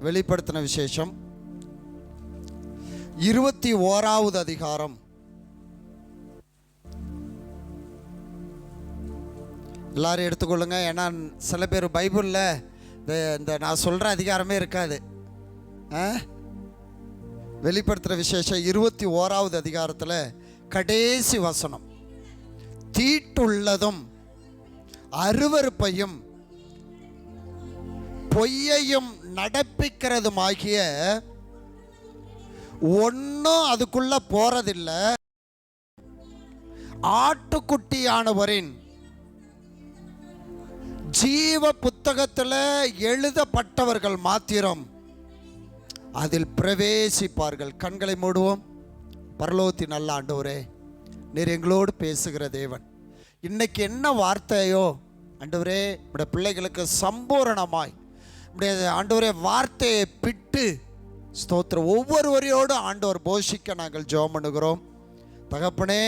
வெளிப்படுத்தின விசேஷம் 21வது அதிகாரம். எல்லாரும் எடுத்துக்கொள்ளுங்க. ஏன்னா சில பேர் பைபிளில் இந்த நான் சொல்கிற அதிகாரமே இருக்காது. வெளிப்படுத்தின விசேஷம் 21வது அதிகாரத்தில் கடைசி வசனம், தீட்டுள்ளதும் அருவருப்பையும் பொய்யையும் நடப்பிக்கிறதுமாகிய ஒன்றும் அதுக்குள்ள போறதில்லை. ஆட்டுக்குட்டியானவரின் ஜீவ புத்தகத்தில் எழுதப்பட்டவர்கள் மாத்திரம் அதில் பிரவேசிப்பார்கள். கண்களை மூடுவோம். பரலோகத்தின் நல்ல ஆண்டவரே, நீர் எங்களோடு பேசுகிற தேவன். இன்னைக்கு என்ன வார்த்தையோ ஆண்டவரே, நம்முடைய பிள்ளைகளுக்கு சம்பூரணமாய் ஆண்டவரே வார்த்தையை பிட்டு ஸ்தோத்திரம் ஒவ்வொருவரையோடு ஆண்டவர் போஷிக்க நாங்கள் ஜெபம் பண்ணுகிறோம். தகப்பனே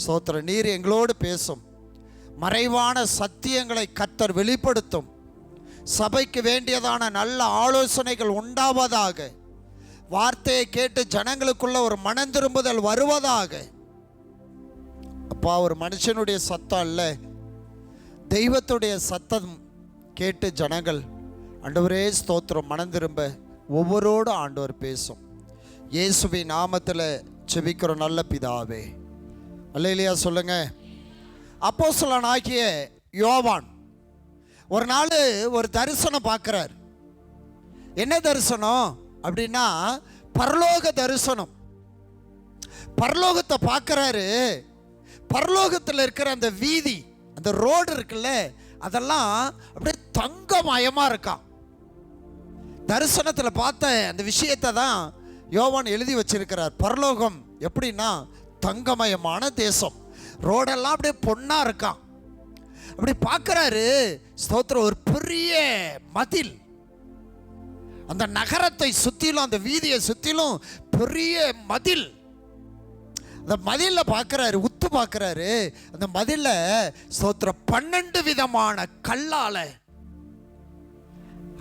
ஸ்தோத்திரம், நீர் எங்களோடு பேசும். மறைவான சத்தியங்களை கர்த்தர் வெளிப்படுத்தும். சபைக்கு வேண்டியதான நல்ல ஆலோசனைகள் உண்டாவதாக. வார்த்தையை கேட்டு ஜனங்களுக்குள்ள ஒரு மனம் திரும்புதல் வருவதாக. அப்பா, ஒரு மனுஷனுடைய சத்தம் அல்ல, தெய்வத்துடைய சத்தம் கேட்டு ஜனங்கள் ஆண்டவரே ஸ்தோத்திரம் மனம் திரும்ப ஒவ்வொருவரோடு ஆண்டவர் பேசும். இயேசுவின் நாமத்தில் செபிக்கிற நல்ல பிதாவே, அல்லேலூயா சொல்லுங்க. அப்போஸ்தலனாகிய யோவான் ஒரு நாள் ஒரு தரிசனம் பார்க்குறார். என்ன தரிசனம் அப்படின்னா பரலோக தரிசனம். பரலோகத்தை பார்க்குறாரு. பரலோகத்தில் இருக்கிற அந்த வீதி, அந்த ரோடு இருக்குல்ல, அதெல்லாம் அப்படியே தங்கமயமாக இருக்கான். தரிசனத்தில் பார்த்த அந்த விஷயத்தை தான் யோவான் எழுதி வச்சிருக்கிறார். பரலோகம் எப்படின்னா தங்கமயமான தேசம். ரோடெல்லாம் அப்படியே பொன்னாக இருக்கான். அப்படி பார்க்குறாரு. ஸ்தோத்திரம், ஒரு பெரிய மதில், அந்த நகரத்தை சுற்றிலும் அந்த வீதியை சுற்றிலும் பெரிய மதில். அந்த மதிலில் பார்க்குறாரு, உத்து பார்க்குறாரு. அந்த மதிலில் ஸ்தோத்திரம் 12 விதமான கல்லால்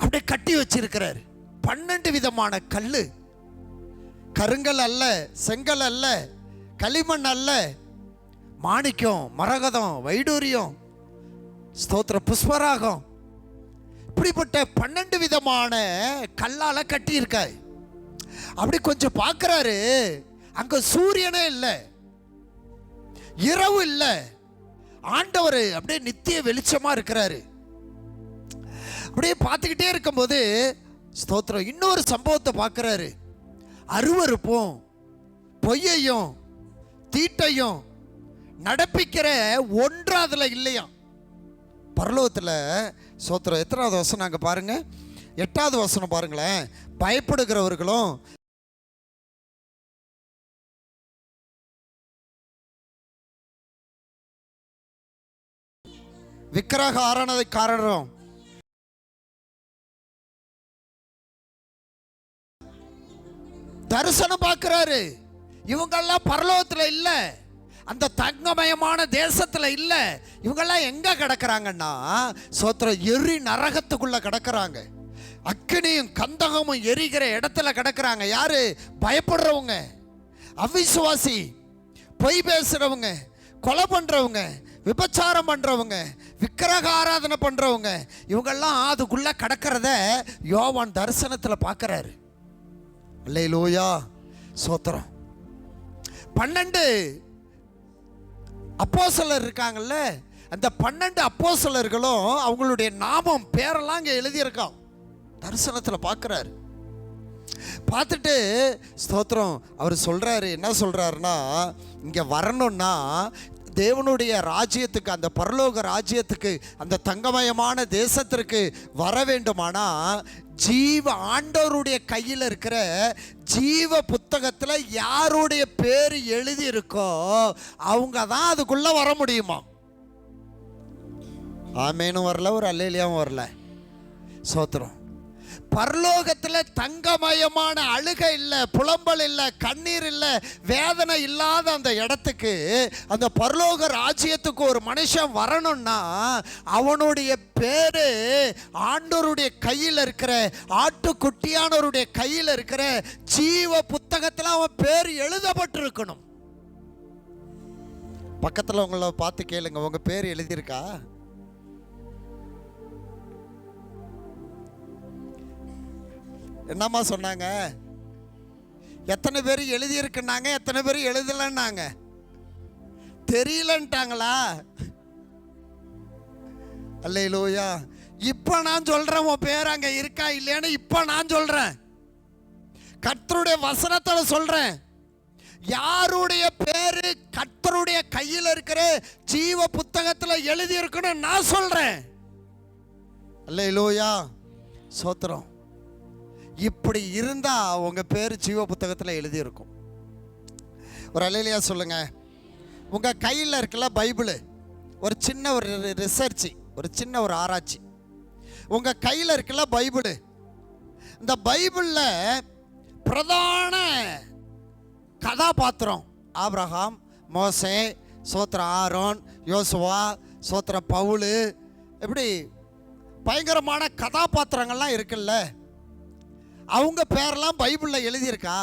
அப்படியே கட்டி வச்சிருக்கிறாரு. 12 விதமான கல். கருங்கல் அல்ல, செங்கல் அல்ல, களிமண் அல்ல, மாணிக்கம், மரகதம், வைடூரியம், ஸ்தோத்திர புஷ்பராகம், இப்படிப்பட்ட 12 விதமான கல்லால கட்டி இருக்காரு. அப்படி கொஞ்சம் பார்க்கிறாரு. அங்க சூரியனே இல்லை, இரவு இல்லை, ஆண்டவர் அப்படியே நித்திய வெளிச்சமா இருக்கிறாரு. அப்படியே பார்த்துக்கிட்டே இருக்கும்போது ஸ்தோத்திரம் இன்னொரு சம்பவத்தை பார்க்கிறாரு. அருவருப்பும் பொய்யையும் தீட்டையும் நடப்பிக்கிற ஒன்று அதுல இல்லையா. பரலோகத்தில் ஸ்தோத்திரம் எத்தனாவது வசனம் அங்கே பாருங்க, 8வது வசனம் பாருங்களேன். பயப்படுகிறவர்களும் விக்கிரக ஆராதனைக்காரரும் தரிசனம் பார்க்கிறாரு. இவங்கெல்லாம் பரலோகத்தில் இல்லை, அந்த தங்கமயமான தேசத்தில் இல்லை. இவங்கெல்லாம் எங்க கிடக்கிறாங்கன்னா ஸ்தோத்திரம் எரி நரகத்துக்குள்ள கிடக்கிறாங்க. அக்கினியும் கந்தகமும் எரிகிற இடத்துல கிடக்கிறாங்க. யாரு? பயப்படுறவங்க, அவிசுவாசி, பொய் பேசுறவங்க, கொலை பண்றவங்க, விபச்சாரம் பண்றவங்க, விக்கிரக ஆராதனை பண்றவங்க, இவங்கெல்லாம் அதுக்குள்ள கிடக்கிறத யோவான் தரிசனத்தில் பார்க்கிறாரு. அல்லேலூயா ஸ்தோத்திரம். 12 அப்போஸ்தலர் இருக்காங்கல்ல, அந்த 12 அப்போஸ்தலர்களும் அவங்களுடைய நாமம் பேரெல்லாம் இங்கே எழுதியிருக்கான். தரிசனத்தில் பார்க்குறாரு. பார்த்துட்டு ஸ்தோத்திரம் அவர் சொல்கிறாரு. என்ன சொல்கிறாருன்னா, இங்கே வரணும்னா தேவனுடைய ராஜ்யத்துக்கு, அந்த பரலோக ராஜ்யத்துக்கு, அந்த தங்கமயமான தேசத்திற்கு வர வேண்டுமானா ஜீவ ஆண்டவருடைய கையில் இருக்கிற ஜீவ புத்தகத்தில் யாருடைய பேர் எழுதி இருக்கோ அவங்க தான் அதுக்குள்ள வர முடியுமா. ஆமேனும் வரல, ஒரு அல்லேலியாவும் வரல. சோத்திரம். பரலோகத்தில் தங்கமயமான அழுகை இல்லை, புலம்பல் இல்லை, கண்ணீர் இல்லை, வேதனை இல்லாத அந்த இடத்துக்கு, அந்த பரலோக ராஜ்யத்துக்கு ஒரு மனுஷன் வரணும்னா அவனுடைய பேரு ஆண்டவருடைய கையில் இருக்கிற, ஆட்டுக்குட்டியானவருடைய கையில் இருக்கிற ஜீவ புத்தகத்தில் அவன் பேர் எழுதப்பட்டிருக்கணும். பக்கத்தில் உங்களை பார்த்து கேளுங்க, உங்க பேர் எழுதியிருக்கா? என்னம்மா சொன்னாங்க? எத்தனை பேர் எழுதியிருக்குன்னாங்க, எத்தனை பேர் எழுதலைன்னாங்க? தெரியலன்ட்டாங்களா? அல்லேலூயா. இப்போ நான் சொல்கிறேன், உன் பேர் அங்கே இருக்கா இல்லையான்னு இப்போ நான் சொல்கிறேன். கர்த்தருடைய வசனத்தில் சொல்கிறேன். யாருடைய பேரு கர்த்தருடைய கையில் இருக்கிற ஜீவ புத்தகத்தில் எழுதி இருக்குன்னு நான் சொல்கிறேன். அல்லேலூயா. சோத்திரம். இப்படி இருந்தா உங்க பேர் ஜீவ புத்தகத்தில் எழுதி இருக்கும். ஒரு அல்லேலூயா சொல்லுங்க. உங்க கையில் இருக்கல பைபிள், ஒரு சின்ன ஒரு ரிசர்ச், ஒரு சின்ன ஒரு ஆராய்ச்சி. உங்க கையில் இருக்கல பைபிள். இந்த பைபிளில் பிரதான கதாபாத்திரம் ஆபிரகாம், மோசே, சோத்திர ஆரோன், யோசுவா, சோத்திர பவுல், எப்படி பயங்கரமான கதாபாத்திரங்கள்லாம் இருக்குல்ல, அவங்க பேரெல்லாம் பைபிளில் எழுதியிருக்கா?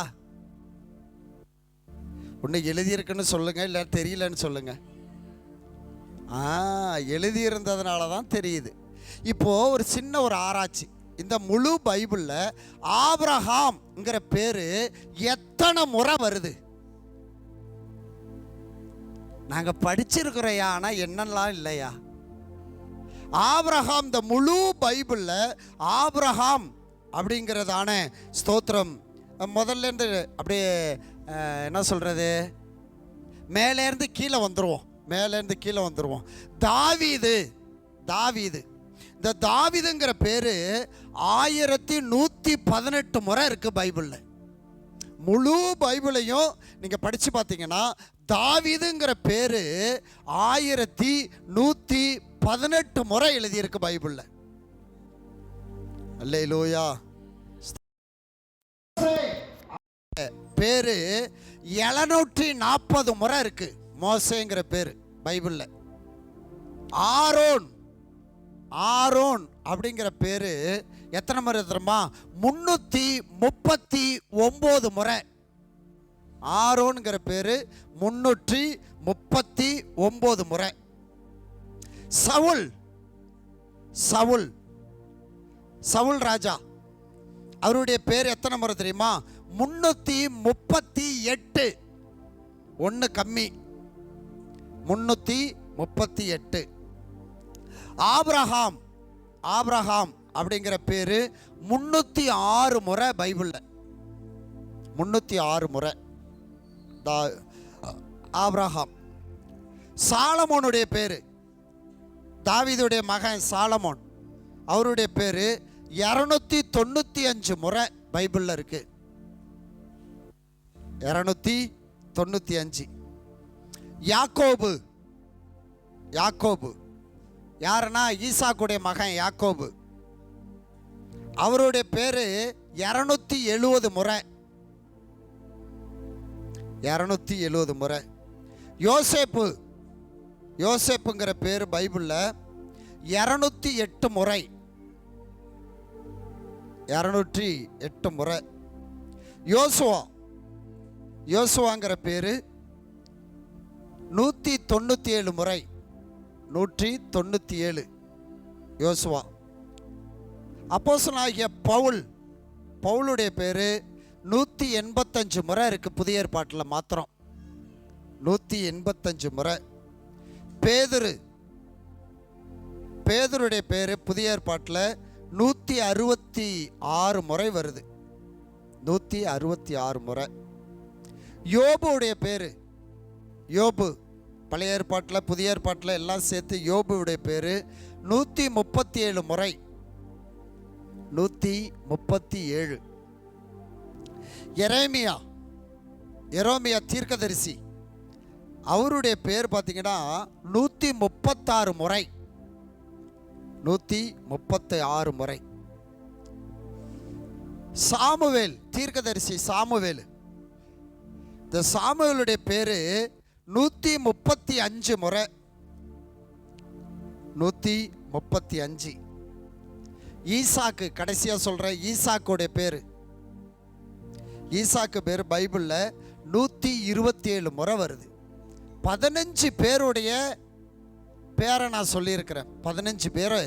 ஒன்று எழுதியிருக்குன்னு சொல்லுங்க, இல்லை தெரியலன்னு சொல்லுங்க. எழுதியிருந்ததுனால தான் தெரியுது. இப்போது ஒரு சின்ன ஒரு ஆராய்ச்சி. இந்த முழு பைபிளில் ஆபிரகாம்ங்கிற பேர் எத்தனை முறை வருது? நாங்கள் படிச்சிருக்கிறோயா, ஆனால் என்னெல்லாம் இல்லையா? ஆபிரகாம், இந்த முழு பைபிளில் ஆபிரகாம் அப்படிங்கிறதான ஸ்தோத்திரம் முதல்ல இருந்து அப்படியே என்ன சொல்கிறது, மேலேருந்து கீழே வந்துடுவோம், மேலேருந்து கீழே வந்துடுவோம். தாவீது, தாவீது, இந்த தாவீதுங்கிற பேர் 1118 முறை இருக்குது பைபிளில். முழு பைபிளையும் நீங்கள் படித்து பார்த்தீங்கன்னா தாவீதுங்கிற பேர் 1118 முறை எழுதியிருக்கு பைபிளில். அல்லேலூயா. பேரு 740 முறை இருக்கு மோசேங்கிற பேரு பைபிளில். ஆரோன், ஆரோன் அப்படிங்கிற பேரு எத்தனை முறை தெரியுமா? 339 முறை. ஆரோன்கிற பேரு 339 முறை. சவுல், சவுல், சவுல் ராஜா, அவருடைய பேர் எத்தனை முறை தெரியுமா? 338. ஒன்று கம்மி, 338. ஆபிரகாம், ஆபிரகாம் அப்படிங்கிற பேர் 306 முறை பைபிளில். 306 முறை ஆபிரகாம். சாலமோனுடைய பேர், தாவீதுடைய மகன் சாலமோன், அவருடைய பேர் 295 முறை பைபிளில் இருக்கு. 295. யாக்கோபு, யாக்கோபு யாருன்னா ஈசாக்குடைய மகன் யாக்கோபு, அவருடைய பேர் 270 முறை. 270 முறை. யோசேப்பு, யோசேப்புங்கிற பேர் பைபிளில் 208 முறை. 208 முறை. யோசுவா, யோசுவாங்கிற பேர் 197 முறை. 197 யோசுவா. அப்போஸ்தலனாகிய பவுல், பவுலுடைய பேர் 185 முறை இருக்கு புதிய ஏற்பாட்டில் மாத்திரம். 185 முறை. பேதுரு, பேதுருடைய பேர் புதிய ஏற்பாட்டில் 166 முறை வருது. 166 முறை. யோபுடைய பேர், யோபு பழைய ஏற்பாட்டில் புதிய ஏற்பாட்டில் எல்லாம் சேர்த்து யோபுடைய பேர் 137 முறை. 137. எரேமியா, எரோமியா தீர்க்கதரிசி, அவருடைய பேர் பார்த்தீங்கன்னா 136 முறை. 136 முறை. சாமுவேல் தீர்க்கதரிசி சாமுவேல், இந்த சாமுவேலுடைய பேரு 135 முறை. 135. ஈசாக்கு, கடைசியா சொல்ற ஈசாக்குடைய பேரு, ஈசாக்கு பேர் பைபிள்ல 127 முறை வருது. 15 பேருடைய பேரை நான் சொல்லியிருக்கிறேன். 15 பேர்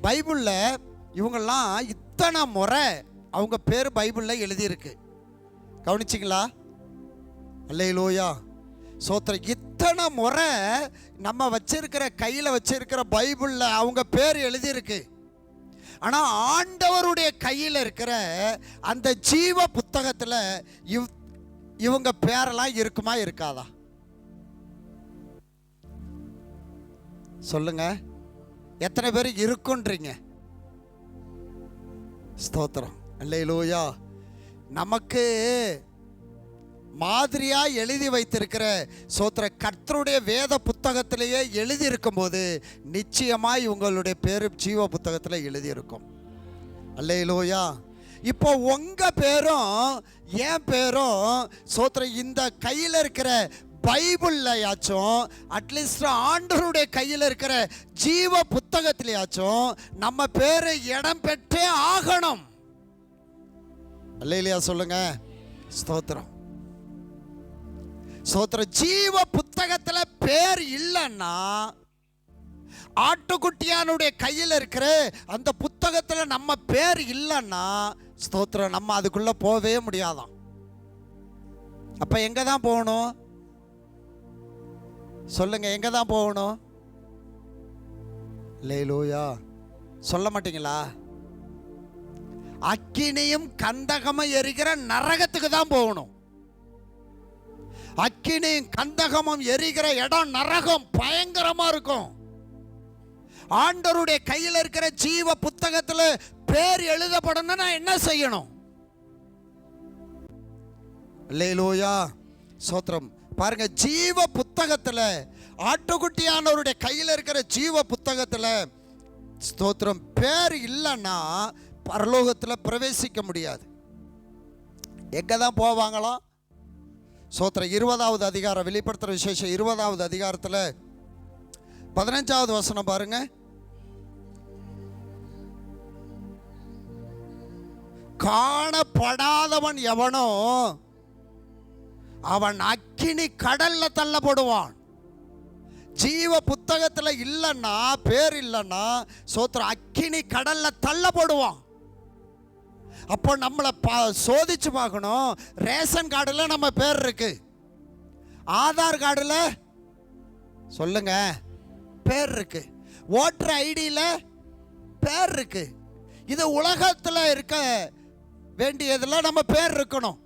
பைபிள்ல, இவங்கெல்லாம் இத்தனை முறை அவங்க பேர் பைபிள்ல எழுதியிருக்கு. கவனிச்சிங்களா? அல்லேலூயா, சோத்திரம். இத்தனை முறை நம்ம வச்சிருக்கிற கையில் வச்சிருக்கிற பைபிள்ல அவங்க பேர் எழுதியிருக்கு. ஆனால் ஆண்டவருடைய கையில் இருக்கிற அந்த ஜீவ புத்தகத்தில் இவங்க பேரெல்லாம் இருக்குமா இருக்காதா? சொல்லுங்க, எத்தனை பேர் இருக்குன்றீங்க? ஸ்தோத்திரம், அல்லேலூயா. நமக்கு மாதிரியா எழுதி வைத்திருக்கிற சோத்திர கர்த்தருடைய வேத புத்தகத்திலேயே எழுதி இருக்கும்போது நிச்சயமாய் உங்களுடைய பேரு ஜீவ புத்தகத்தில் எழுதி இருக்கும். அல்லேலூயா. இப்போ உங்க பேரும் என் பேரும் சோத்திர இந்த கையில் இருக்கிற பைபிள்லயாச்சும் அட்லீஸ்ட் ஆண்டவருடைய கையில் இருக்கிற ஜீவ புத்தகத்திலேயாச்சும் நம்ம பேரு இடம் பெற்றே ஆகணும். அல்லேலூயா சொல்லுங்க. ஸ்தோத்திரம், ஸ்தோத்திரம். ஜீவ புத்தகத்தில் பேர் இல்லைன்னா, ஆட்டுக்குட்டியானுடைய கையில் இருக்கிற அந்த புத்தகத்தில் நம்ம பேர் இல்லைன்னா, ஸ்தோத்திரம், நம்ம அதுக்குள்ள போவே முடியாதான். அப்ப எங்க தான் போகணும்? சொல்லுங்க, எங்க தான் போகணும்? அல்லேலூயா. சொல்ல மாட்டீங்களா? அக்கினியும் கந்தகமும் எரிகிற நரகத்துக்கு தான் போகணும். அக்கினியும் கந்தகமும் எரிகிற இடம் நரகம், பயங்கரமா இருக்கும். ஆண்டவருடைய கையில் இருக்கிற ஜீவ புத்தகத்தில் பேர் எழுதப்படணும்னா நான் என்ன செய்யணும்? அல்லேலூயா, சோத்திரம். பாருங்க, ஜீவ புத்தகத்தில் ஆட்டுக்குட்டியானவருடைய கையில் இருக்கிற ஜீவ புத்தகத்தில் ஸ்தோத்திரம் பேர் இல்லைன்னா பரலோகத்தில் பிரவேசிக்க முடியாது. எங்க தான் போவாங்களாம்? சோத்திரம் 20வது அதிகாரம், வெளிப்படுத்துற விசேஷம் 20வது அதிகாரத்தில் 15வது வசனம் பாருங்க. காணப்படாதவன் எவனோ அவன் அக்கினி கடல்ல தள்ளப்படுவான். ஜீவ புத்தகத்தில் இல்லைன்னா, பேர் இல்லைன்னா சோத்திரம் அக்கினி கடல்ல தள்ளப்படுவான். அப்போ நம்மளை சோதிச்சு பார்க்கணும். ரேஷன் கார்டில் நம்ம பேர் இருக்கு, ஆதார் கார்டில் சொல்லுங்க பேர் இருக்கு, ஓட்டர் ஐடியில் பேர் இருக்கு. இது உலகத்தில் இருக்க வேண்டியதில் நம்ம பேர் இருக்கணும்.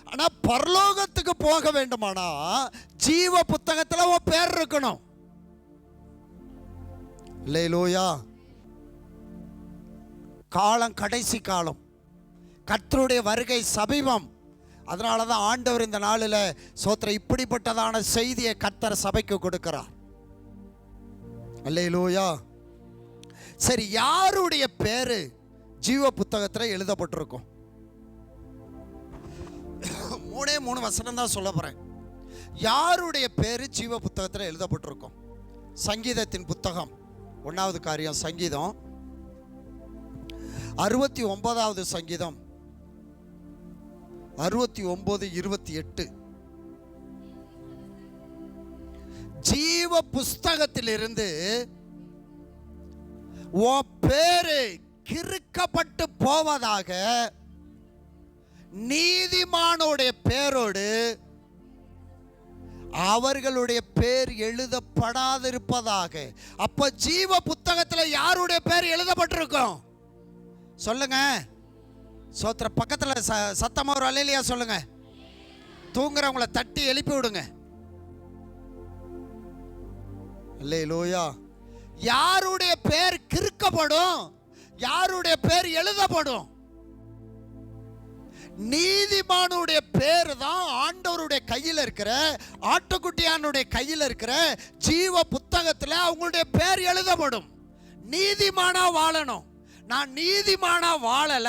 ஆனால் பரலோகத்துக்கு போக வேண்டுமானா ஜீவ புத்தகத்தில் உன் பேர் இருக்கணும். அல்லேலூயா. காலம் கடைசி காலம், கர்த்தருடைய வருகை சமீபம். அதனால தான் ஆண்டவர் இந்த நாளில் சோத்திரம் இப்படிப்பட்டதான செய்தியை கர்த்தர் சபைக்கு கொடுக்கிறார். அல்லேலூயா. சரி, யாருடைய பேரு ஜீவ புத்தகத்தில் எழுதப்பட்டிருக்கும்? 3 வசனம் தான் சொல்ல போறேன். யாருடைய பேரு ஜீவ புத்தகத்தில் எழுதப்பட்டிருக்கும்? சங்கீதத்தின் புத்தகம் 1வது காரியம், சங்கீதம் 69வது சங்கீதம் 69:28. ஜீவ புஸ்தகத்திலிருந்து உன் பேரு கிறுக்கப்பட்டு போவதாக நீதிமானுடைய பேரோடு அவர்களுடைய பேர் எழுதப்படாதிருப்பதாக. அப்ப ஜீவ புத்தகத்தில் யாருடைய பேர் எழுதப்பட்டிருக்கும்? சொல்லுங்க. சோத்திர பக்கத்தில் சத்தமா ஒரு அல்லேலூயா சொல்லுங்க. தூங்குறவங்களை தட்டி எழுப்பி விடுங்க. அல்லேலூயா. யாருடைய பேர் கிறுக்கப்படும்? யாருடைய பேர் எழுதப்படும்? நீதிமானுடைய பேர் தான் ஆண்டவருடைய கையில் இருக்கிற, ஆட்டுக்குட்டியானுடைய கையில் இருக்கிற ஜீவ புத்தகத்தில் அவங்களுடைய பேர் எழுதப்படும். நீதிமானா வாழணும். நான் நீதிமானா வாழல,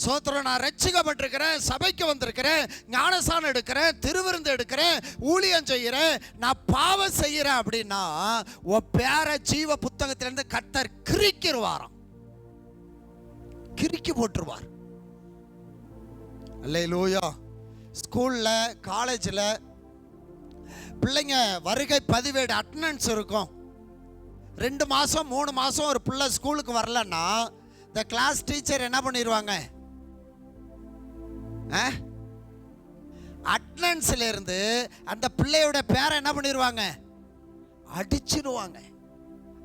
சோத்திரம், நான் ரட்சிக்கப்பட்டிருக்கிறேன், சபைக்கு வந்திருக்கிறேன், ஞானஸ்நானம் எடுக்கிறேன், திருவிருந்து எடுக்கிறேன், ஊழியம் செய்கிறேன், நான் பாவம் செய்கிறேன் அப்படின்னா உன் பேரை ஜீவ புத்தகத்திலிருந்து கர்த்தர் கிறுக்கிடுவாராம், கிறுக்கி போட்டுருவார். அல்லேலூயா. ஸ்கூல்ல காலேஜில் பிள்ளைங்க வருகை பதிவேடு அட்டெண்டன்ஸ் இருக்கும். 2 மாதம் 3 மாதம் ஒரு பிள்ளை ஸ்கூலுக்கு வரலன்னா இந்த கிளாஸ் டீச்சர் என்ன பண்ணிடுவாங்க, அட்டெண்டன்ஸ்ல இருந்து அந்த பிள்ளையோட பேரை என்ன பண்ணிடுவாங்க, அடிச்சிடுவாங்க.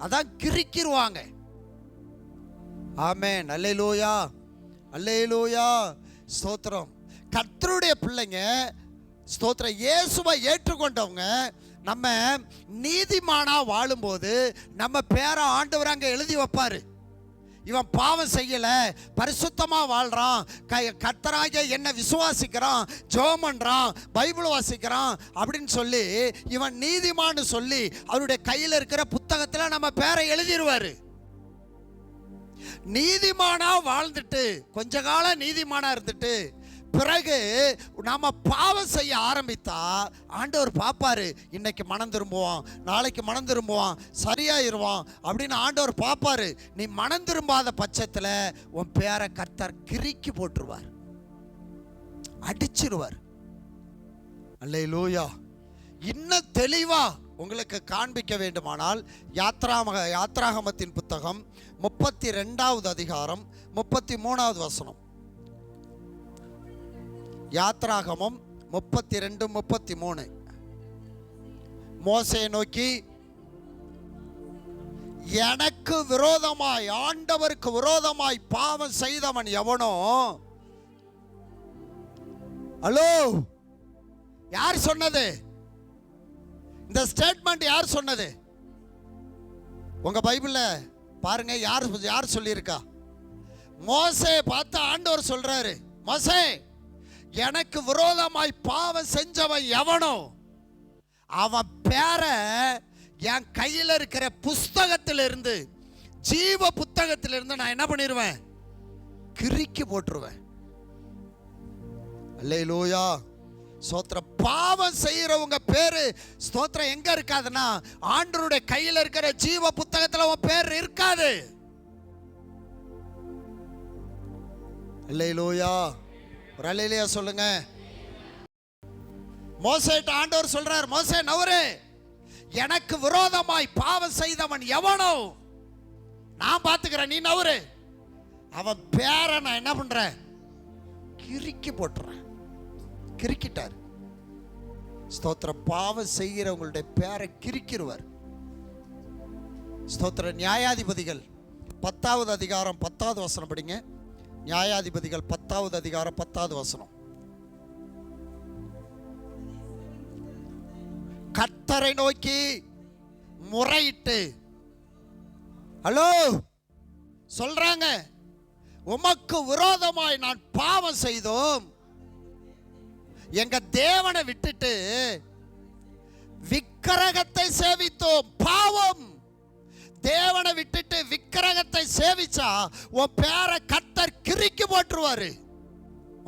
அதான் கிறுக்கிடுவாங்க. ஆமென். அல்லேலூயா, அல்லேலூயா, ஸ்தோத்திரம். கர்த்தருடைய பிள்ளைங்க, ஸ்தோத்திரம், இயேசுவை ஏற்றுக்கொண்டவங்க நம்ம நீதிமானா வாழும்போது நம்ம பேரை ஆண்டவர் அங்கே எழுதி வைப்பாரு. இவன் பாவம் செய்யல, பரிசுத்தமா வாழ்றான், கர்த்தராகிய என்ன விசுவாசிக்கிறான், ஜெபம் பண்றான், பைபிள் வாசிக்கிறான் அப்படின்னு சொல்லி இவன் நீதிமான்னு சொல்லி அவருடைய கையில் இருக்கிற புத்தகத்தில் நம்ம பேரை எழுதிடுவாரு. நீதிமானா வாழ்ந்துட்டு கொஞ்ச காலம் நீதிமானா இருந்துட்டு பிறகு நாம பாவம் செய்ய ஆரம்பித்தா ஆண்டவர் பார்ப்பாரு, இன்னைக்கு மனம் திரும்புவான், நாளைக்கு மனம் திரும்புவான், சரியாயிருவான் அப்படின்னு ஆண்டவர் பார்ப்பாரு. நீ மனம் திரும்பாத பட்சத்தில் உன் பேரை கர்த்தர் கிறுக்கி போட்டுருவார், அடிச்சிருவார். அல்லேலூயா. இன்னும் தெளிவா உங்களுக்கு காண்பிக்க வேண்டுமானால் யாத்ராகமத்தின் புத்தகம் 32வது அதிகாரம் 33வது வசனம். யாத்ராகமம் 32-33. மோசேயை நோக்கி, எனக்கு விரோதமாய், ஆண்டவருக்கு விரோதமாய் பாவம் செய்தவன் எவனோ. ஹலோ, யார் சொன்னது இந்த ஸ்டேட்மெண்ட்? யார் சொன்னது? உங்க பைபிள்ல பாருங்க, யார் சொல்லியிருக்கா? மோசேயை பார்த்து ஆண்டவர் சொல்றாரு, மோசே, எனக்கு விரோதமாய் பாவம் செஞ்சவன் எவனோ அவன் பேரை என் கையில் இருக்கிற புஸ்தகத்திலிருந்து, ஜீவ புத்தகத்திலிருந்து நான் என்ன பண்ணிடுவேன், கிறுக்கி போட்டுருவேன். அல்லேலூயா, ஸ்தோத்திரம். பாவம் செய்யறவங்க பேரு, ஸ்தோத்திரம், எங்க இருக்காதுன்னா ஆண்டவருடைய கையில் இருக்கிற ஜீவ புத்தகத்தில் உன் பேர் இருக்காது. அல்லேலூயா, ஒரு அல்லேலூயா சொல்லுங்க. மோசேட்ட ஆண்டவர் சொல்றார், மோசே நவரு, எனக்கு விரோதமாய் பாவம் செய்தவன் எவனோ நான் பார்த்துக்கிறேன், நீ நவரு. அவன் பேரை நான் என்ன பண்றேன், கிறுக்கி போட்டுறேன். கிறுக்கிட்டார். ஸ்தோத்திரம். பாவம் செய்கிறவங்களுடைய பேரை கிறுக்கிடுவார். ஸ்தோத்திரம். நியாயாதிபதிகள் 10வது அதிகாரம் 10வது வசனம் படிங்க. நியாயாதிபதிகள் 10வது அதிகாரம் 10வது வசனம். கர்த்தரை நோக்கி முறையிட்டு, ஹலோ சொல்றாங்க, உமக்கு விரோதமாய் நான் பாவம் செய்தோம், எங்க தேவனை விட்டுட்டு விக்கிரகத்தை சேவித்தோம். பாவம். தேவனை விட்டுட்டு விக்கிரகத்தை சேவிச்சா உன் பேரை கர்த்தர் கிறுக்கி போட்டுருவாரு.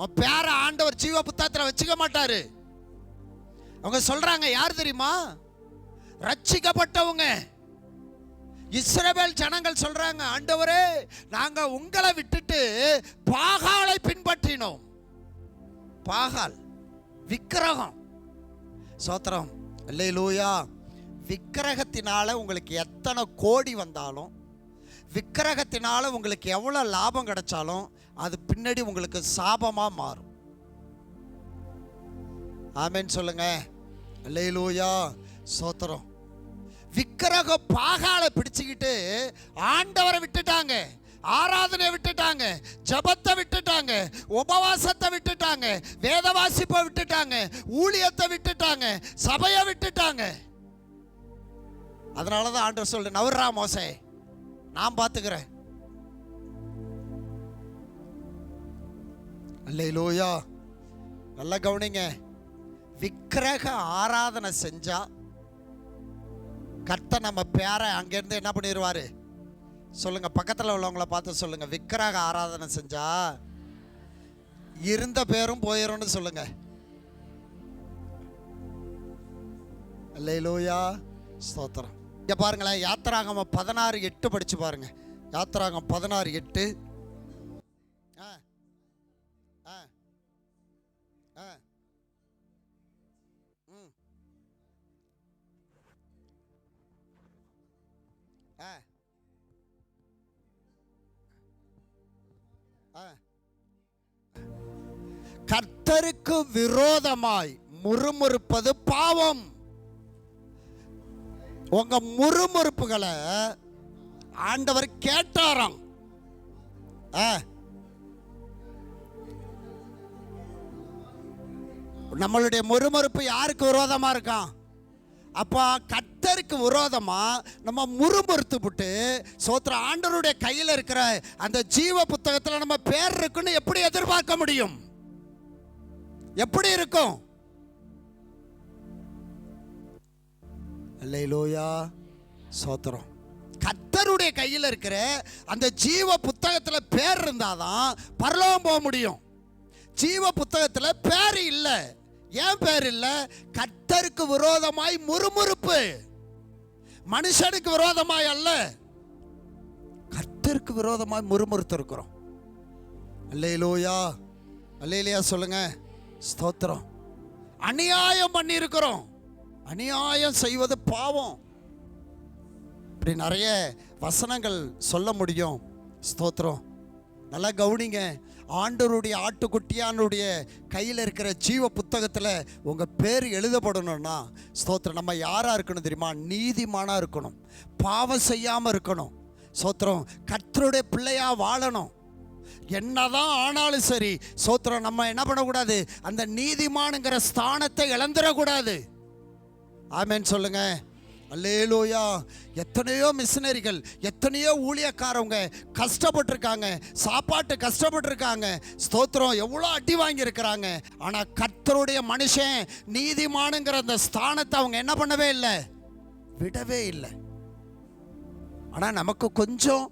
உன் பேரை ஆண்டவர் ஜீவ புத்தகத்தில் வச்சுக்க மாட்டாரு. அவங்க சொல்றாங்க, யார் தெரியுமா? ரட்சிக்கப்பட்டவங்க இஸ்ரவேல் ஜனங்கள் சொல்றாங்க, ஆண்டவரே, நாங்க உங்களை விட்டுட்டு பாகாலை பின்பற்றினோம். பாகால் விக்கிரகம். ஸ்தோத்திரம். அல்லேலூயா. விக்கிரகத்தினால உங்களுக்கு எத்தனை கோடி வந்தாலும், விக்கிரகத்தினால உங்களுக்கு எவ்வளோ லாபம் கிடைச்சாலும் அது பின்னாடி உங்களுக்கு சாபமா மாறும். ஆமென் சொல்லுங்க. அல்லேலூயா, ஸ்தோத்திரம். விக்கிரக பாகாலை பிடிச்சுக்கிட்டு ஆண்டவரை விட்டுட்டாங்க, ஆராதனை விட்டுட்டாங்க, ஜபத்தை விட்டுட்டாங்க, உபவாசத்தை விட்டுட்டாங்க, வேத வாசிப்பை விட்டுட்டாங்க, ஊழியத்தை விட்டுட்டாங்க, சபையை விட்டுட்டாங்க. அதனாலதான் ஆண்டவர் சொல்ற, நவர்றா மோசே, நான் பார்த்துக்கிறேன். அல்லேலூயா. நல்லா கவனிங்க. விக்கிரக ஆராதனை செஞ்சா கர்த்தர் நம்ம பேரை அங்கிருந்து என்ன பண்ணிடுவாரு, சொல்லுங்க, பக்கத்தில் உள்ளவங்கள பார்த்து சொல்லுங்க, விக்கிரக ஆராதனை செஞ்சா இருந்த பேரும் போயிடும்னு சொல்லுங்க. அல்லேலூயா, ஸ்தோத்திரம். இங்க பாருங்களேன், யாத்திராகமம் 16:8 படிச்சு பாருங்க. யாத்திராகமம் 16:8. கர்த்தருக்கு விரோதமாய் முறுமுறுப்பது பாவம். உங்க முறுமுறுப்புகளை ஆண்டவர் கேட்டாராம். நம்மளுடைய முறுமுறுப்பு யாருக்கு விரோதமா இருக்கான்? அப்போ கர்த்தருக்கு விரோதமா நம்ம முறுமுறுத்து விட்டு சோத்திர ஆண்டவருடைய கையில் இருக்கிற அந்த ஜீவ புத்தகத்தில் நம்ம பேர் இருக்குன்னு எப்படி எதிர்பார்க்க முடியும்? எப்படி இருக்கும்? அல்லேலூயா, சோத்திரம். கர்த்தருடைய கையில் இருக்கிற அந்த ஜீவ புத்தகத்தில் பேர் இருந்தாதான் பரலோகம் போக முடியும். ஜீவ புத்தகத்தில் பேர் இல்லை. ஏன் பேர் இல்லை? கர்த்தருக்கு விரோதமாய் முறுமுறுப்பு. மனுஷனுக்கு விரோதமாய் அல்ல, கர்த்தருக்கு விரோதமாய் முறுமுறுத்து இருக்கிறோம். அல்லேலூயா, அல்லேலூயா சொல்லுங்க, ஸ்தோத்திரம். அநியாயம் பண்ணி இருக்கிறோம். அநியாயம் செய்வது பாவம். இப்படி நிறைய வசனங்கள் சொல்ல முடியும். ஸ்தோத்திரம். நல்லா கவனிங்க. ஆண்டவருடைய ஆட்டுக்குட்டியானுடைய கையில் இருக்கிற ஜீவ புத்தகத்தில் உங்கள் பேர் எழுதப்படணும்னா ஸ்தோத்திரம் நம்ம யாராக இருக்கணும் தெரியுமா? நீதிமானாக இருக்கணும், பாவம் செய்யாமல் இருக்கணும். ஸ்தோத்திரம். கர்த்தருடைய பிள்ளையாக வாழணும். என்னதான் ஆனாலும் சரி ஸ்தோத்திரம், நம்ம என்ன பண்ணக்கூடாது? அந்த நீதிமானுங்கிற ஸ்தானத்தை இழந்துடக்கூடாது. ஆமென் சொல்லுங்க. அல்லேலூயா. எத்தனையோ மிஷனரிகள், எத்தனையோ ஊழியக்காரவங்க கஷ்டப்பட்டிருக்காங்க, சாப்பாட்டு கஷ்டப்பட்டிருக்காங்க. ஸ்தோத்திரம். எவ்வளோ அடி வாங்கியிருக்கிறாங்க. ஆனால் கர்த்தருடைய மனுஷன் நீதிமானுங்கிற அந்த ஸ்தானத்தை அவங்க என்ன பண்ணவே இல்லை, விடவே இல்லை. ஆனால் நமக்கு கொஞ்சம்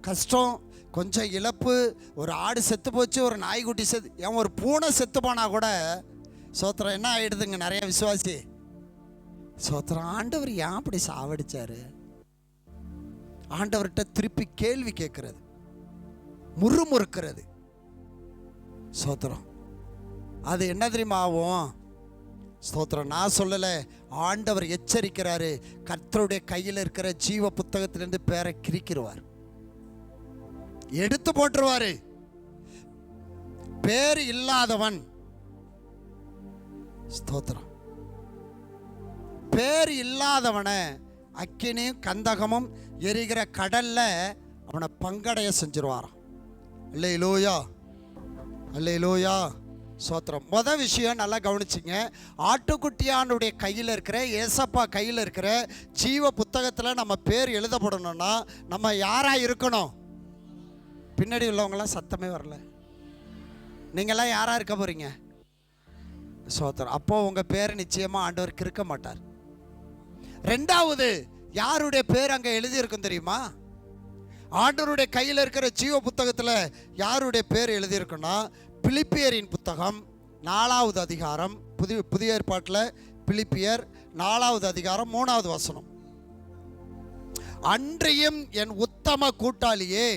கஷ்டம், கொஞ்சம் இழப்பு, ஒரு ஆடு செத்து போச்சு, ஒரு நாய்க்குட்டி செத்து, ஏன் ஒரு பூனை செத்து போனால் கூட ஸ்தோத்திரம் என்ன ஆகிடுதுங்க நிறைய விசுவாசி. ஸ்தோத்திரம். ஆண்டவர் ஏன் அப்படி சாவடிச்சாரு? ஆண்டவர்கிட்ட திருப்பி கேள்வி கேட்கறது, முறுமுறுக்கிறது. ஸ்தோத்திரம். அது என்ன தெரியுமா ஆகும்? ஸ்தோத்திரம். நான் சொல்லலை, ஆண்டவர் எச்சரிக்கிறாரு. கர்த்தருடைய கையில் இருக்கிற ஜீவ புத்தகத்திலிருந்து பேரை கிரிக்கிடுவார், எடுத்து போட்டுருவாரு. பேர் இல்லாதவன், ஸ்தோத்திரம், பேர் இல்லாதவனை அக்கினியும் கந்தகமும் எரிகிற கடல்ல அவனை பங்கடைய செஞ்சிருவாராம். அல்லேலூயா, அல்லேலூயா, சோத்திரம். மொதல் விஷயம் நல்லா கவனிச்சிங்க. ஆட்டுக்குட்டியானுடைய கையில் இருக்கிற, ஏசப்பா கையில் இருக்கிற ஜீவ புத்தகத்தில் நம்ம பேர் எழுதப்படணும்னா நம்ம யாராக இருக்கணும்? பின்னாடி உள்ளவங்களாம் சத்தமே வரல. நீங்களாம் யாராக இருக்க போறீங்க? சோத்திரம். அப்போ உங்கள் பேர் நிச்சயமாக ஆண்டவர் கிறுக்க மாட்டார். ரெண்டாவது, யாருடைய பேர் அங்கே எழுதியிருக்கும் தெரியுமா? ஆண்டவருடைய கையில் இருக்கிற ஜீவ புத்தகத்தில் யாருடைய பேர் எழுதியிருக்குன்னா, பிலிப்பியரின் புத்தகம் 4வது அதிகாரம், புதிய ஏற்பாட்டில் பிலிப்பியர் 4வது அதிகாரம் 3வது வசனம். அன்றியும் என் உத்தம கூட்டாளியே,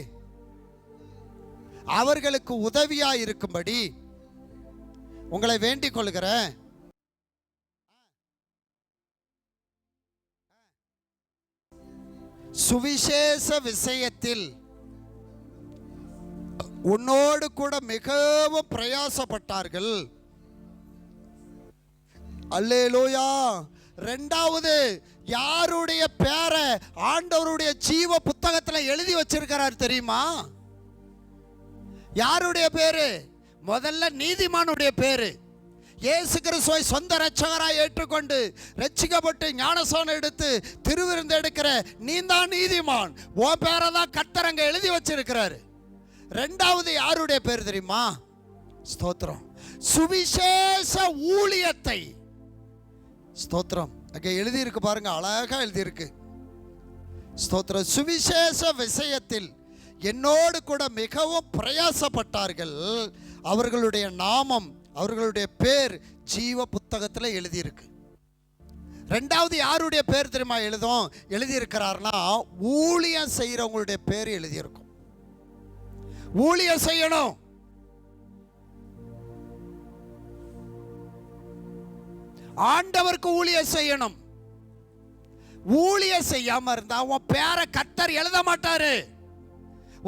அவர்களுக்கு உதவியாக இருக்கும்படி உங்களை வேண்டிக் கொள்கிறேன். சுவிசேஷ விஷயத்தில் உன்னோடு கூட மிகவும் பிரயாசப்பட்டார்கள். அல்லேலூயா. ரெண்டாவது, யாருடைய பேரை ஆண்டவருடைய ஜீவ புத்தகத்தில் எழுதி வச்சிருக்கிறார் தெரியுமா? யாருடைய பேரு? முதல்ல நீதிமானுடைய பேரு. இயேசு கிறிஸ்துவை சொந்த இரட்சகராய் ஏற்றுக்கொண்டு ரட்சிக்கப்பட்டு ஞானஸ்நானம் எடுத்து திருவிருந்து எடுக்கிற நீ தான் நீதிமான். உன் பேரை தான் கர்த்தர் அங்க எழுதி வச்சிருக்கிறாரு. ரெண்டாவது யாருடைய பேர் தெரியுமா? ஸ்தோத்திரம். சுவிசேஷ ஊழியத்தை, ஸ்தோத்திரம், அங்கே எழுதியிருக்கு பாருங்க, அழகா எழுதியிருக்கு. ஸ்தோத்திரம். சுவிசேஷ விஷயத்தில் என்னோடு கூட மிகவும் பிரயாசப்பட்டார்கள். அவர்களுடைய நாமம், அவர்களுடைய பேர் ஜீவ புத்தகத்தில் எழுதியிருக்கு. ரெண்டாவது யாருடைய பேர் தெரியுமா எழுதியிருக்கிறார்னா, ஊழியம் செய்கிறவங்களுடைய பேர் எழுதியிருக்கும். ஊழியம் செய்யணும். ஆண்டவருக்கு ஊழியம் செய்யணும். ஊழியம் செய்யாம இருந்தா உன் பேரை கர்த்தர் எழுத மாட்டாரு.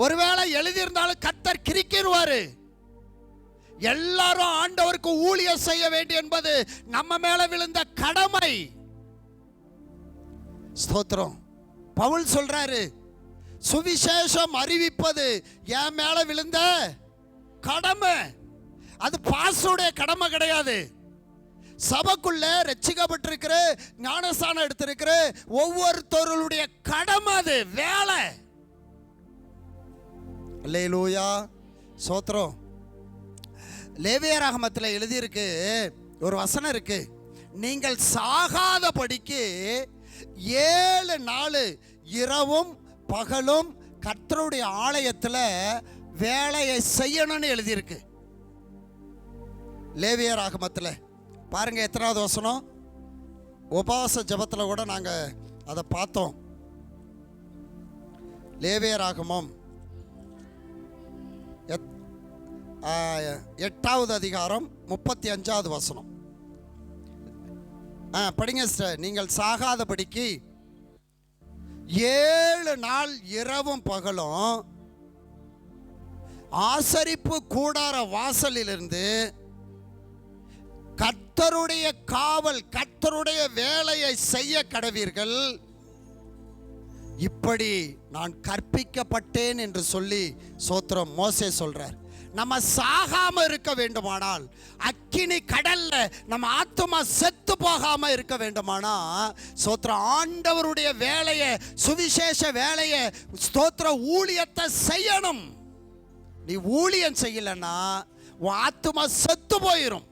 ஒருவேளை எழுதியிருந்தாலும் கர்த்தர் கிறுக்கிடுவாரு. எல்லாரும் ஆண்டவருக்கு ஊழியம் செய்ய வேண்டும் என்பது நம்ம மேல விழுந்த கடமை. ஸ்தோத்திரம். பவுல் சொல்றாரு, சுவிசேஷம் அறிவிப்பது என் மேல விழுந்த கடமை. அது பாஸ்டருடைய கடமை கிடையாது. சபைக்குள்ள ரட்சிக்கப்பட்டிருக்கிற, ஞானஸ்தானம் எடுத்திருக்கிற ஒவ்வொருத்தருடைய கடமை, அது வேலை. அல்லேலூயா, ஸ்தோத்திரம். லேவியராகமத்தில் எழுதியிருக்கு, ஒரு வசனம் இருக்கு, நீங்கள் சாகாதபடிக்கு 7 நாள் இரவும் பகலும் கர்த்தருடைய ஆலயத்தில் வேலையை செய்யணும்னு எழுதியிருக்கு. லேவியராகமத்தில் பாருங்க, எத்தனாவது வசனம்? உபவாச ஜபத்தில் கூட நாங்கள் அதை பார்த்தோம். லேவியராகமம் 8வது அதிகாரம் 35வது வசனம். படிங்க சார். நீங்கள் சாகாதபடிக்கு 7 நாள் இரவும் பகலும் ஆசரிப்பு கூடார வாசலிலிருந்து கர்த்தருடைய காவல், கர்த்தருடைய வேலையை செய்ய கடவீர்கள். இப்படி நான் கற்பிக்கப்பட்டேன் என்று சொல்லி ஸ்தோத்திரம் மோசே சொல்றார். நம்ம சாகாம இருக்க வேண்டுமானால், அக்கினி கடல்ல நம்ம ஆத்துமா செத்து போகாம இருக்க வேண்டுமானா, ஸ்தோத்திரம் ஆண்டவருடைய வேலையை, சுவிசேஷ வேலையை, ஸ்தோத்திர ஊழியத்தை செய்யணும். நீ ஊழியம் செய்யலன்னா உன் ஆத்துமா செத்து போயிடும்.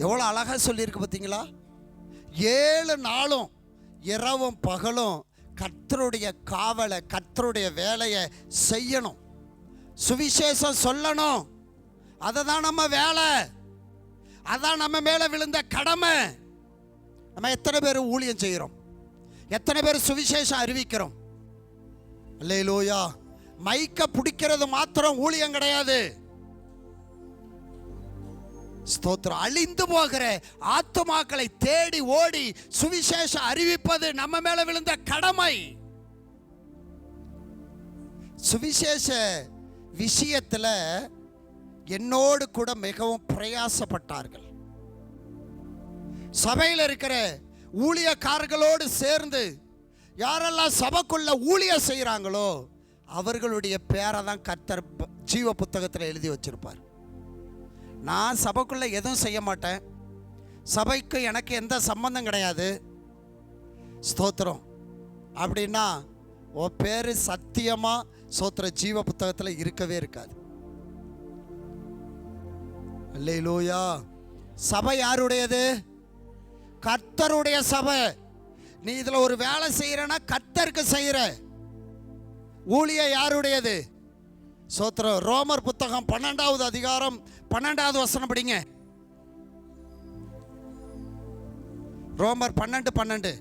எவ்வளவு அழகா சொல்லியிருக்கு பார்த்தீங்களா? 7 நாளும் இரவும் பகலும் கர்த்தருடைய காவலை, கர்த்தருடைய வேலையை செய்யணும். சுவிசேஷம் சொல்லணும். அதுதான் நம்ம வேலை. அதான் நம்ம மேல விழுந்த கடமை. நம்ம எத்தனை பேர் ஊழியம் செய்கிறோம்? எத்தனை பேர் சுவிசேஷம் அறிவிக்கிறோம்? அல்லேலூயா. மைக்க பிடிக்கிறது மாத்திரம் ஊழியம் கிடையாது. ஸ்தோத்திரம். அழிந்து போகிற ஆத்துமாக்களை தேடி ஓடி சுவிசேஷம் அறிவிப்பது நம்ம மேல விழுந்த கடமை. சுவிசேஷ விஷயத்துல என்னோடு கூட மிகவும் பிரயாசப்பட்டார்கள். சபையில் இருக்கிற ஊழியக்காரர்களோடு சேர்ந்து யாரெல்லாம் சபைக்குள்ள ஊழியம் செய்கிறாங்களோ அவர்களுடைய பேரை தான் கர்த்தர் ஜீவ புத்தகத்தில் எழுதி வச்சிருப்பார். நான் சபைக்குள்ள எதுவும் செய்ய மாட்டேன், சபைக்கு எனக்கு எந்த சம்பந்தம் கிடையாது, ஸ்தோத்திரம் அப்படின்னா உன் பேர் சத்தியமா ஸ்தோத்திர ஜீவ புத்தகத்தில் இருக்கவே இருக்காது. அல்லேலூயா. சபை யாருடையது? கர்த்தருடைய சபை. நீ இதுல ஒரு வேலை செய்யறனா கர்த்தருக்கு செய்யற. ஊழியம் யாருடையது? ஸ்தோத்திரம். ரோமர் புத்தகம் 12வது அதிகாரம் 12வது வசனம் படிங்க. ரோமர் 12:12.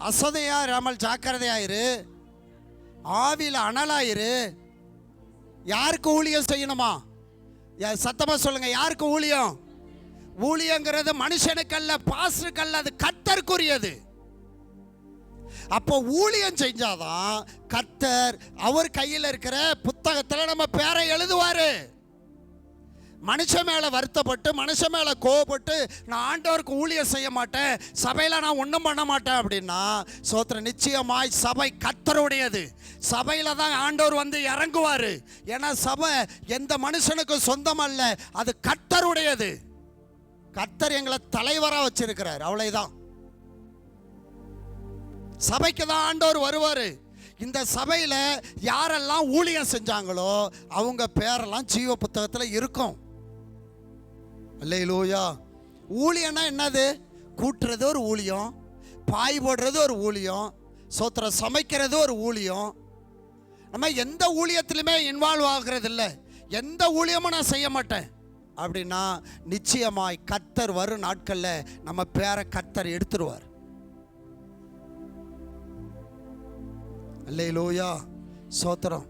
அசதையா ராமல் ஜாக்கிரதையாயிரு, ஆவில அனலாயிரு. யாருக்கு ஊழியம் செய்யணுமா? சத்தமா சொல்லுங்க. யாருக்கு ஊழியம்? ஊழியங்கிறது மனுஷனுக்கல்ல, பாஸ்டருக்கல்ல, அது கர்த்தருக்குரியது. அப்போ ஊழியம் செஞ்சாதான் கர்த்தர் அவர் கையில் இருக்கிற புத்தகத்தில் நம்ம பேரை எழுதுவாரு. மனுஷன் மேல வருத்தப்பட்டு, மனுஷன் மேல கோவப்பட்டு நான் ஆண்டவருக்கு ஊழியம் செய்ய மாட்டேன், சபையில நான் ஒன்றும் பண்ண மாட்டேன் அப்படின்னா சோத்திரம் நிச்சயமாய் சபை கர்த்தருடையது. சபையில தான் ஆண்டவர் வந்து இறங்குவாரு. ஏன்னா சபை எந்த மனுஷனுக்கும் சொந்தம் அல்ல, அது கர்த்தருடையது. கர்த்தர் எங்களை தலைவரா வச்சிருக்கிறார், அவ்வளவுதான். சபைக்கு தான் ஆண்டவர் வருவாரு. இந்த சபையில் யாரெல்லாம் ஊழியம் செஞ்சாங்களோ அவங்க பேரெல்லாம் ஜீவ புத்தகத்தில் இருக்கும். அல்லேலூயா. ஊழியம்னா என்னது? கூட்டுறது ஒரு ஊழியம், பாய் போடுறது ஒரு ஊழியம், சோத்திரம் சமைக்கிறது ஒரு ஊழியம். நம்ம எந்த ஊழியத்திலுமே இன்வால்வ் ஆகிறது இல்லை. எந்த ஊழியமும் நான் செய்ய மாட்டேன் அப்படின்னா நிச்சயமாய் கர்த்தர் வரும் நாட்களில் நம்ம பேரை கர்த்தர் எடுத்துருவார். அல்லேலூயா. சோத்திரம்.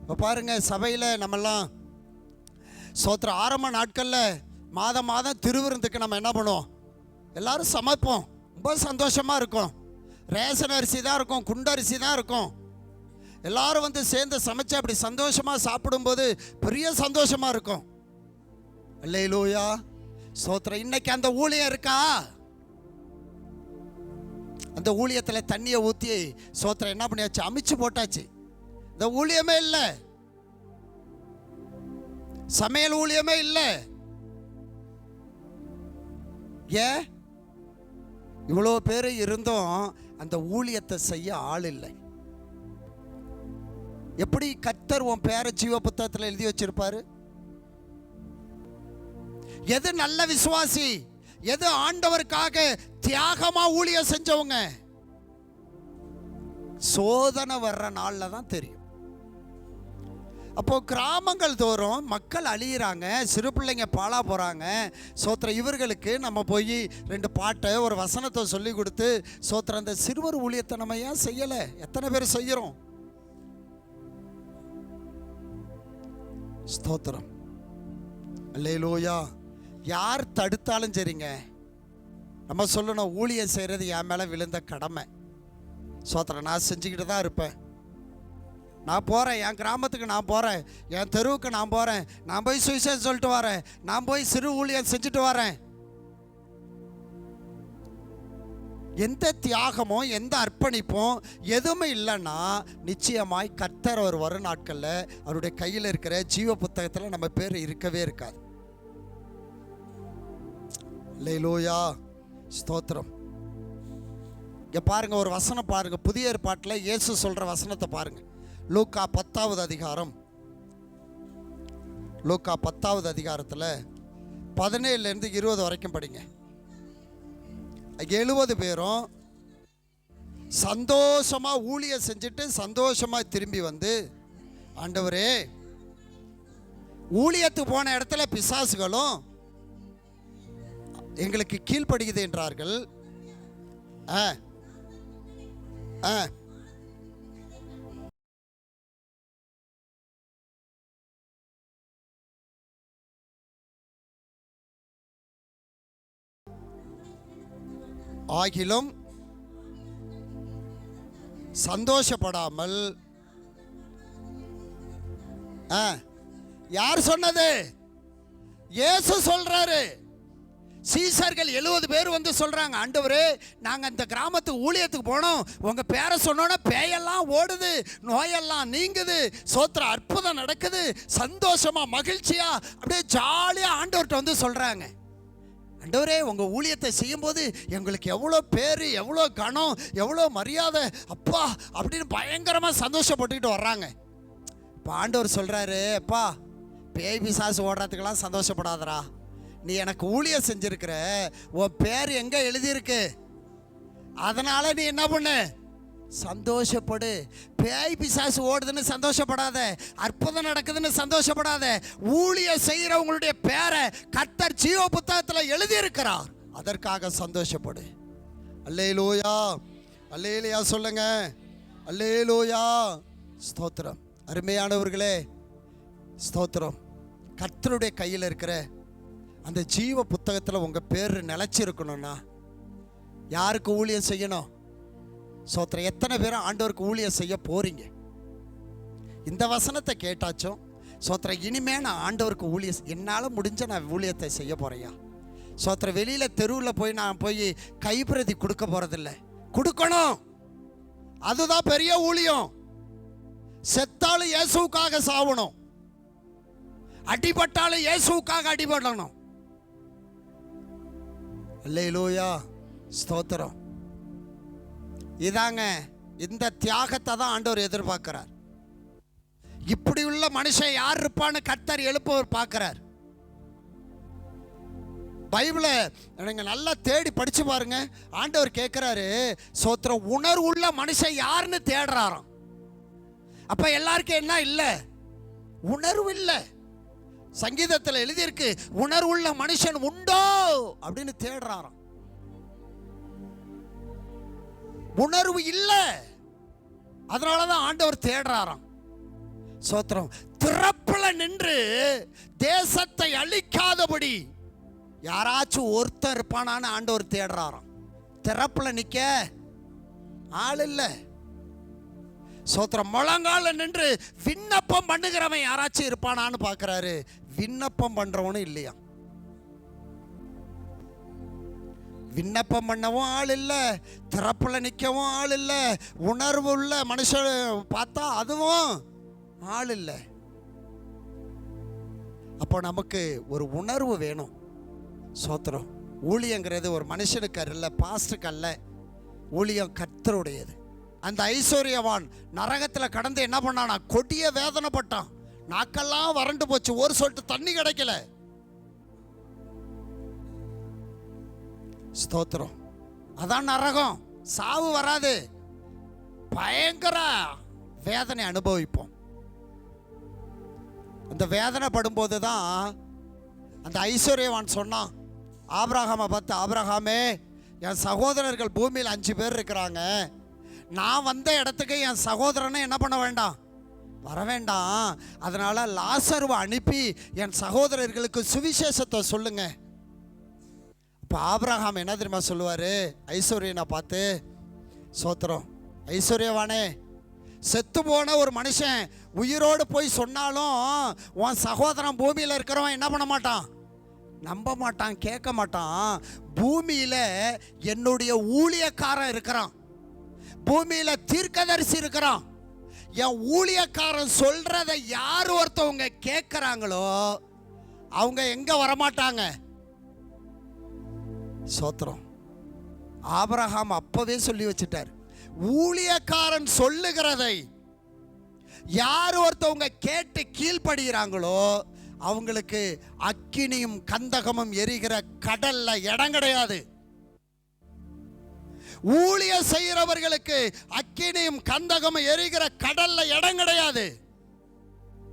இப்போ பாருங்க, சபையில் நம்மெல்லாம் சோத்திரம் ஆரம்ப நாட்களில் மாதம் மாதம் திருவிருந்துக்கு நம்ம என்ன பண்ணுவோம்? எல்லாரும் சமைப்போம். ரொம்ப சந்தோஷமாக இருக்கும். ரேஷன் அரிசி தான் இருக்கும், குண்டரிசி தான் இருக்கும். எல்லாரும் வந்து சேர்ந்து சமைச்சு அப்படி சந்தோஷமாக சாப்பிடும்போது பெரிய சந்தோஷமாக இருக்கும். அல்லேலூயா. சோத்திரம். இன்னைக்கு அந்த ஊழியம் இருக்கா? அந்த ஊழியத்தில் தண்ணியை ஊற்றி சோத்திரம் என்ன பண்ணியாச்சு? அமிச்சு போட்டாச்சு. இந்த ஊழியமே இல்லை, சமையல் ஊழியமே இல்லை. ஏன்? இவ்வளோ பேர் இருந்தும் அந்த ஊழியத்தை செய்ய ஆள் இல்லை. எப்படி கர்த்தர் உன் பேரை ஜீவ புத்தகத்தில் எழுதி வச்சிருப்பாரு? எது நல்ல விசுவாசி, எது ஆண்டவருக்காக தியாகமா ஊழியம் செஞ்சவங்க, சோதனை வர்ற நாள்ல தான் தெரியும். அப்போ கிராமங்கள் தோறும் மக்கள் அழியிறாங்க, சிறு பிள்ளைங்க பாழா போறாங்க. சோத்திரம். இவர்களுக்கு நம்ம போய் 2 பாட்டை ஒரு வசனத்தை சொல்லி கொடுத்து சோத்திரம் அந்த சிறுவர் ஊழியத்தை நம்ம ஏன் செய்யலை? எத்தனை பேர் செய்கிறோம்? ஸ்தோத்திரம். அல்லேலூயா. யார் தடுத்தாலும் சரிங்க, நம்ம சொல்லணும் ஊழியம் செய்கிறது என் மேலே விழுந்த கடமை. ஸ்தோத்திரம். நான் செஞ்சுக்கிட்டு தான் இருப்பேன். நான் போகிறேன், என் கிராமத்துக்கு நான் போகிறேன், என் தெருவுக்கு நான் போகிறேன், நான் போய் சுவிசேஷம் சொல்லிட்டு வரேன், நான் போய் சிறு ஊழியம் செஞ்சுட்டு வரேன். எந்த தியாகமும் எந்த அர்ப்பணிப்பும் எதுவுமே இல்லைன்னா நிச்சயமாய் கர்த்தர் அவர் வரும் நாட்களில் அவருடைய கையில் இருக்கிற ஜீவ புத்தகத்தில் நம்ம பேர் இருக்கவே இருக்காது. அல்லேலூயா. ஸ்தோத்திரம். இங்கே பாருங்க, ஒரு வசனம் பாருங்க. புதிய ஏற்பாட்டில் இயேசு சொல்கிற வசனத்தை பாருங்க. லூக்கா 10வது அதிகாரம், லூக்கா 10வது அதிகாரத்தில் 17லேருந்து 20 வரைக்கும் படிங்க. 70 பேரும் சந்தோஷமா ஊழியம் செஞ்சுட்டு சந்தோஷமா திரும்பி வந்து, ஆண்டவரே, ஊழியத்துக்கு போன இடத்துல பிசாசுகளும் எங்களுக்கு கீழ்ப்படுகிறது என்றார்கள். ஆகிலும் சந்தோஷப்படாமல், யார் சொன்னது? இயேசு சொல்றாரு. சீசர்கள் 70 பேர் வந்து சொல்றாங்க, ஆண்டவரே, நாங்க அந்த கிராமத்துக்கு ஊழியத்துக்கு போனோம், உங்க பேரை சொன்னோன்னா பேயெல்லாம் ஓடுது, நோயெல்லாம் நீங்குது, சோத்திர அற்புதம் நடக்குது, சந்தோஷமா மகிழ்ச்சியா அப்படியே ஜாலியா ஆண்டவர்கிட்ட வந்து சொல்றாங்க, ஆண்டவரே, உங்க ஊழியத்தை செய்யும்போது எங்களுக்கு எவ்வளோ பேர், எவ்வளோ கனம், எவ்வளோ மரியாதை, அப்பா அப்படின்னு பயங்கரமா சந்தோஷப்பட்டுக்கிட்டு வர்றாங்க. இப்போ ஆண்டவர் சொல்றாரு, அப்பா, பேய் பிசாசு ஓடுறதுக்கெல்லாம் சந்தோஷப்படாதரா, நீ எனக்கு ஊழியம் செஞ்சிருக்கிற, உன் பேர் எங்க எழுதியிருக்கு, அதனால நீ என்ன பண்ணு, சந்தோஷப்படு. பேய் பிசாசு ஓடுதுன்னு சந்தோஷப்படாத, அற்புதம் நடக்குதுன்னு சந்தோஷப்படாத. ஊழியம் செய்கிறவங்களுடைய பேரை கர்த்தர் ஜீவ புத்தகத்தில் எழுதியிருக்கிறார், அதற்காக சந்தோஷப்படு. அல்லேலூயா. அல்லேலூயா சொல்லுங்க. அல்லேலூயா. ஸ்தோத்திரம். அருமையானவர்களே, ஸ்தோத்திரம். கர்த்தருடைய கையில் இருக்கிற அந்த ஜீவ புத்தகத்தில் உங்கள் பேர் நிலைச்சிருக்கணும்னா யாருக்கு ஊழியம் செய்யணும்? ஸ்தோத்திரம். எத்தனை பேரும் ஆண்டவருக்கு ஊழியம் செய்ய போறீங்க? இந்த வசனத்தை கேட்டாச்சும் ஸ்தோத்திரம், இனிமே நான் ஆண்டவருக்கு ஊழியம், என்னால் முடிஞ்ச நான் ஊழியத்தை செய்ய போறேயா. ஸ்தோத்திரம். வெளியில் தெருவில் போய் நான் போய் கைப்பிரதி கொடுக்க போறதில்லை, கொடுக்கணும். அதுதான் பெரிய ஊழியம். செத்தாலும் இயேசுவுக்காக சாவணும், அடிபட்டாலும் இயேசுவுக்காக அடிபடணும். அல்லேலூயா. ஸ்தோத்திரம். இதாங்க இந்த தியாகத்தை தான் ஆண்டவர் எதிர்பார்க்கிறார். இப்படி உள்ள மனுஷன் யார் இருப்பான்னு கர்த்தர் எழுப்பவர் பார்க்கிறார். பைபிளை நீங்க நல்லா தேடி படிச்சு பாருங்க. ஆண்டவர் கேட்கிறாரு, சோத்திரம், உணர்வு உள்ள மனுஷன் யாருன்னு தேடுறாராம். அப்ப எல்லாருக்கும் என்ன இல்லை? உணர்வு இல்லை. சங்கீதத்தில் எழுதியிருக்கு, உணர்வுள்ள மனுஷன் உண்டோ அப்படின்னு தேடுறாராம். உணர்வு இல்லை, அதனாலதான் ஆண்டவர் தேடுறாராம். சோத்திரம், திறப்புல நின்று தேசத்தை அழிக்காதபடி யாராச்சும் ஒருத்தர் இருப்பானான்னு ஆண்டவர் தேடுறாராம். திறப்புல நிக்க ஆள் இல்லை. சோத்திரம், முழங்கால நின்று விண்ணப்பம் பண்ணுகிறவன் யாராச்சும் இருப்பானான்னு பார்க்கிறாரு. விண்ணப்பம் பண்றவனும் இல்லையா. விண்ணப்பம் பண்ணவும் ஆள் இல்லை, திறப்புல நிற்கவும் ஆள் இல்லை, உணர்வு உள்ள மனுஷன் பார்த்தா அதுவும் ஆள் இல்லை. அப்போ நமக்கு ஒரு உணர்வு வேணும். சோத்திரம், ஊழியங்கிறது ஒரு மனுஷனுக்கு அல்ல, பாஸ்டுக்கு அல்ல. ஊழியம் கர்த்தருடையது. அந்த ஐஸ்வர்யவான் நரகத்தில் கடந்து என்ன பண்ணானா? கொடிய வேதனைப்பட்டான். நாக்கெல்லாம் வறண்டு போச்சு, ஒரு சொட்டு தண்ணி கிடைக்கல. ஸ்தோத்திரம், அதான் நரகம். சாவு வராது, பயங்கர வேதனை அனுபவிப்போம். அந்த வேதனை படும்போது தான் அந்த ஐஸ்வர்யவான் சொன்னான் ஆபிரகாமை பார்த்து, ஆபிரகாமே, என் சகோதரர்கள் பூமியில் 5 பேர் இருக்கிறாங்க. நான் வந்த இடத்துக்கு என் சகோதரனை என்ன பண்ண வேண்டாம்? வர வேண்டாம். அதனால லாசருவை அனுப்பி என் சகோதரர்களுக்கு சுவிசேஷத்தை சொல்லுங்க. இப்போ ஆபிரகாம் என்ன தெரியுமா சொல்லுவார்? ஐஸ்வர்யனை பார்த்து, சோத்திரம், ஐஸ்வர்யவானே, செத்து போன ஒரு மனுஷன் உயிரோடு போய் சொன்னாலும் உன் சகோதரன் பூமியில் இருக்கிறவன் என்ன பண்ண மாட்டான்? நம்ப மாட்டான், கேட்க மாட்டான். பூமியில் என்னுடைய ஊழியக்காரன் இருக்கிறான், பூமியில் தீர்க்கதரிசி இருக்கிறான். என் ஊழியக்காரன் சொல்றதை யார் ஒருத்தவங்க கேட்குறாங்களோ அவங்க எங்க வரமாட்டாங்க. சோத்திரம், ஆபிரகாம் அப்பவே சொல்லி வச்சுட்டார், ஊழியக்காரன் சொல்லுகிறதை யார் ஒருத்தவங்க கேட்டு கீழ்ப்படுகிறாங்களோ அவங்களுக்கு அக்கினியும் கந்தகமும் எரிகிற கடல்ல இடம் கிடையாது. ஊழிய செய்கிறவர்களுக்கு அக்கினியும் கந்தகமும் எரிகிற கடல்ல இடம் கிடையாது.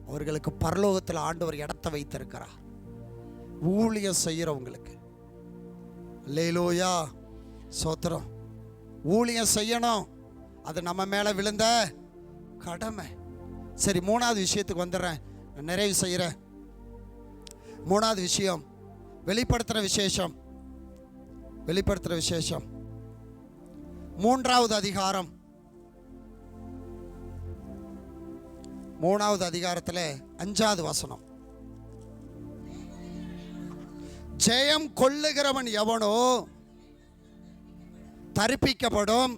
அவர்களுக்கு பரலோகத்தில் ஆண்டவர் இடத்தை வைத்திருக்கிறார். ஊழியம் செய்கிறவங்களுக்கு. அல்லேலூயா, சோத்திரம். ஊழியம் செய்யணும், அது நம்ம மேல விழுந்த கடமை. சரி, 3வது விஷயத்துக்கு வந்துடுறேன், நிறைவு செய்கிறேன். 3வது விஷயம், வெளிப்படுத்துகிற விசேஷம். வெளிப்படுத்துகிற விசேஷம் 3வது அதிகாரம். 3வது அதிகாரத்தில் 5வது வசனம். ஜெயம் கொள்ளுகிறவன் எவனோ தரிப்பிக்கப்படும்,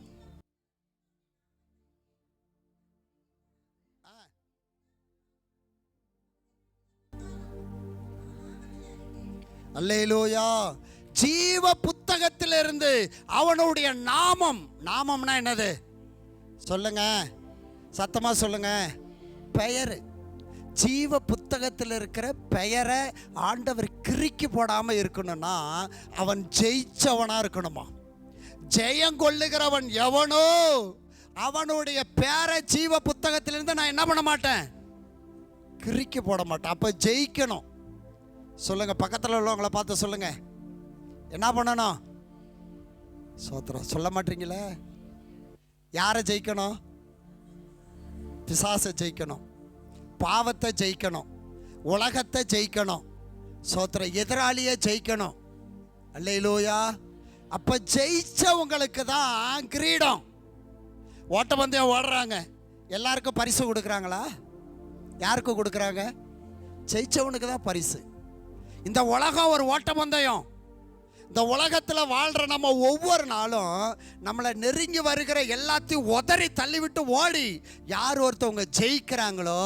அல்லேலூயா, ஜீவ புத்தகத்திலிருந்து அவனுடைய நாமம். நாமம்னா என்னது சொல்லுங்க, சத்தமா சொல்லுங்க. பெயர். ஜீவ புத்தகத்தில் இருக்கிற பெயரை ஆண்டவர் கிறுக்கி போடாம இருக்கணும்னா அவன் ஜெயிச்சவனா இருக்கணுமா. ஜெயம் கொள்ளுகிறவன் எவனோ அவனுடைய பேரை ஜீவ புத்தகத்திலிருந்து நான் என்ன பண்ண மாட்டேன்? கிறுக்கி போட மாட்டேன். அப்ப ஜெயிக்கணும். சொல்லுங்க, பக்கத்தில் உள்ளவங்களை பார்த்து சொல்லுங்க, என்ன பண்ணணும்? சோத்திரம். சொல்ல மாட்டீங்களே. யாரை ஜெயிக்கணும்? பிசாசை ஜெயிக்கணும், பாவத்தை ஜெயிக்கணும், உலகத்தை ஜெயிக்கணும், சோத்திரம், எதிராளியை ஜெயிக்கணும். அல்லேலூயா. அப்ப ஜெயிச்சவங்களுக்கு தான் கிரீடம். ஓட்டப்பந்தயம் ஓடுறாங்க, எல்லாருக்கும் பரிசு கொடுக்குறாங்களா? யாருக்கு கொடுக்குறாங்க? ஜெயிச்சவனுக்கு தான் பரிசு. இந்த உலகம் ஒரு ஓட்டப்பந்தயம். இந்த உலகத்தில் வாழ்கிற நம்ம ஒவ்வொரு நாளும் நம்மளை நெருங்கி வருகிற எல்லாத்தையும் உதறி தள்ளிவிட்டு ஓடி யார் ஒருத்தவங்க ஜெயிக்கிறாங்களோ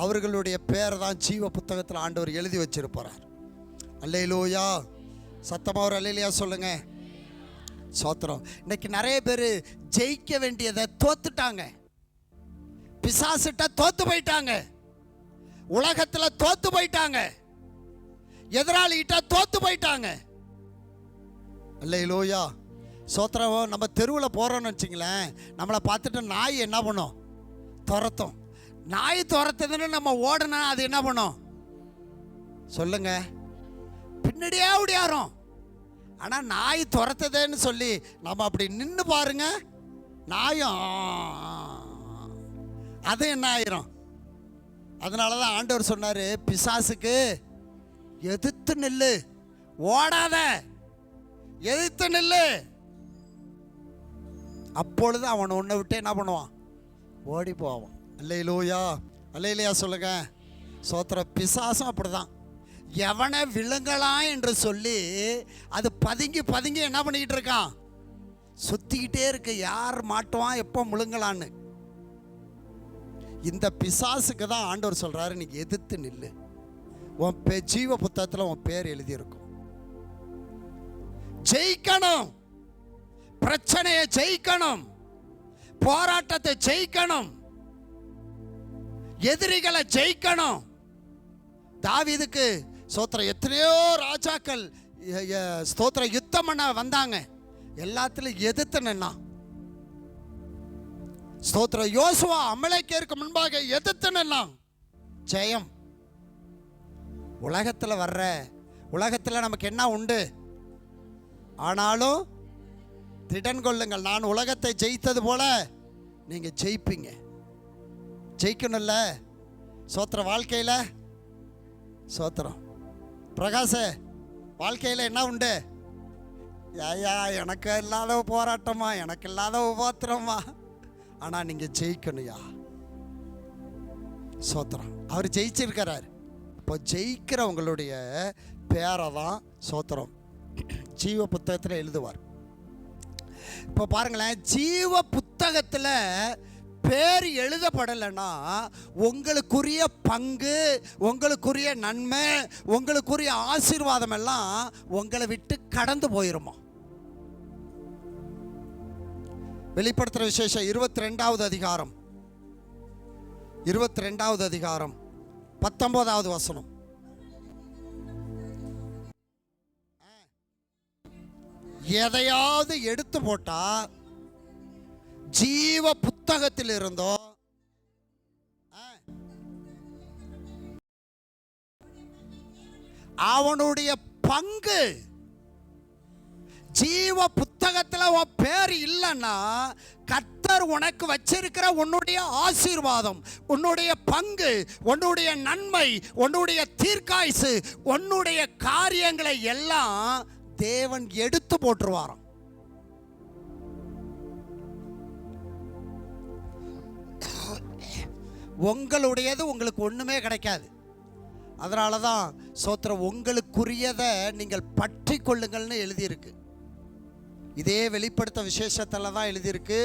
அவர்களுடைய பேரை தான் ஜீவ புத்தகத்தில் ஆண்டவர் எழுதி வச்சிருப்பார். அல்லேலூயா. சத்தமாக ஒரு அல்லேலூயா சொல்லுங்க. சோத்திரம். இன்னைக்கு நிறைய பேர் ஜெயிக்க வேண்டியதை தோத்துட்டாங்க. பிசாசிட்ட தோத்து போயிட்டாங்க, உலகத்தில் தோத்து போயிட்டாங்க, எதிராளிகிட்ட தோத்து போயிட்டாங்க. அல்லேலூயா. சோத்திரம். நம்ம தெருவில் போகிறோன்னு வச்சுங்களேன், நம்மளை பார்த்துட்டு நாய் என்ன பண்ணும்? துரத்தும். நாய் துரத்துதுன்னு நம்ம ஓடுனா அது என்ன பண்ணும் சொல்லுங்க? பின்னாடியே ஓடியாரும். ஆனால் நாய் துரத்துதுன்னு சொல்லி நம்ம அப்படி நின்று பாருங்க, நாயும் அது என்ன ஆயிரும்? அதனால தான் ஆண்டவர் சொன்னார், பிசாசுக்கு எதிர்த்து நில்லு, ஓடாத, எதிர்த்து நில்லு. அப்பொழுது அவன் உன்னை விட்டு என்ன பண்ணுவான்? ஓடி போவான். அல்லேலூயா, அல்லேலூயா சொல்லுங்க. சோத்திர. பிசாசும் அப்படிதான். எவனை விழுங்கலாம் என்று சொல்லி அது பதுங்கி பதுங்கி என்ன பண்ணிக்கிட்டு இருக்கான்? சுத்திக்கிட்டே இருக்கு, யார் மாட்டுவான், எப்போ முழுங்கலான்னு. இந்த பிசாசுக்கு தான் ஆண்டவர் சொல்றாரு, நீ எதிர்த்து நில்லு. உன் ஜீவ புத்தகத்தில் உன் பேர் எழுதியிருக்கும். ஜெயிக்கணும், பிரச்சனையை ஜெயிக்கணும், போராட்டத்தை ஜெயிக்கணும், எதிரிகளை ஜெயிக்கணும். தாவீதுக்கு ஸ்தோத்திரம் எத்தனையோ ராஜாக்கள் ஸ்தோத்திரம் யுத்தம் பண்ண வந்தாங்க, எல்லாத்திலும் எதிர்த்து நின்னான். ஸ்தோத்திரம். யோசுவா அமலேக்கியருக்கு முன்பாக எதிர்த்து நின்னான். ஜெயம். உலகத்தில் நமக்கு என்ன உண்டு? ஆனாலும் திடன் கொள்ளுங்கள், நான் உலகத்தை ஜெயித்தது போல நீங்க ஜெயிப்பீங்க. ஜெயிக்கணும்ல சோத்திரம். வாழ்க்கையில் சோத்திரம். பிரகாச, வாழ்க்கையில் என்ன உண்டு? ஐயா, எனக்கு இல்லாத போராட்டமா, எனக்கு இல்லாத உபாத்திரமா, ஆனால் நீங்கள் ஜெயிக்கணும்யா. சோத்திரம். அவர் ஜெயிச்சிருக்கிறார். இப்போ ஜெயிக்கிறவங்களுடைய பேரை தான் சோத்திரம் ஜீவ புத்தகத்தில் எழுதுவார். இப்போ பாருங்களேன், ஜீவ புத்தகத்தில் பேர் எழுதப்படலைன்னா உங்களுக்குரிய பங்கு, உங்களுக்குரிய நன்மை, உங்களுக்குரிய ஆசீர்வாதம் எல்லாம் உங்களை விட்டு கடந்து போயிருமா? வெளிப்படுத்துகிற விசேஷம் 22வது அதிகாரம் 22வது அதிகாரம் 19வது வசனம். எதையாவது எடுத்து போட்டா ஜீவ புத்தகத்தில் இருந்தோ அவனுடைய பங்கு ஜீவ புத்தகத்தில் உன் பேர் இல்லைன்னா கர்த்தர் உனக்கு வச்சிருக்கிற உன்னுடைய ஆசீர்வாதம், உன்னுடைய பங்கு, உன்னுடைய நன்மை, உன்னுடைய தீர்க்காயுசு, உன்னுடைய காரியங்களை எல்லாம் தேவன் எடுத்து போட்டுருவாராம். உங்களுடையது உங்களுக்கு ஒண்ணுமே கிடைக்காது. அதனால தான் சோத்திரம், உங்களுக்குரியதை நீங்கள் பற்றி கொள்ளுங்கள்னு எழுதியிருக்கு. இதே வெளிப்படுத்த விசேஷத்தில் தான் எழுதியிருக்கு,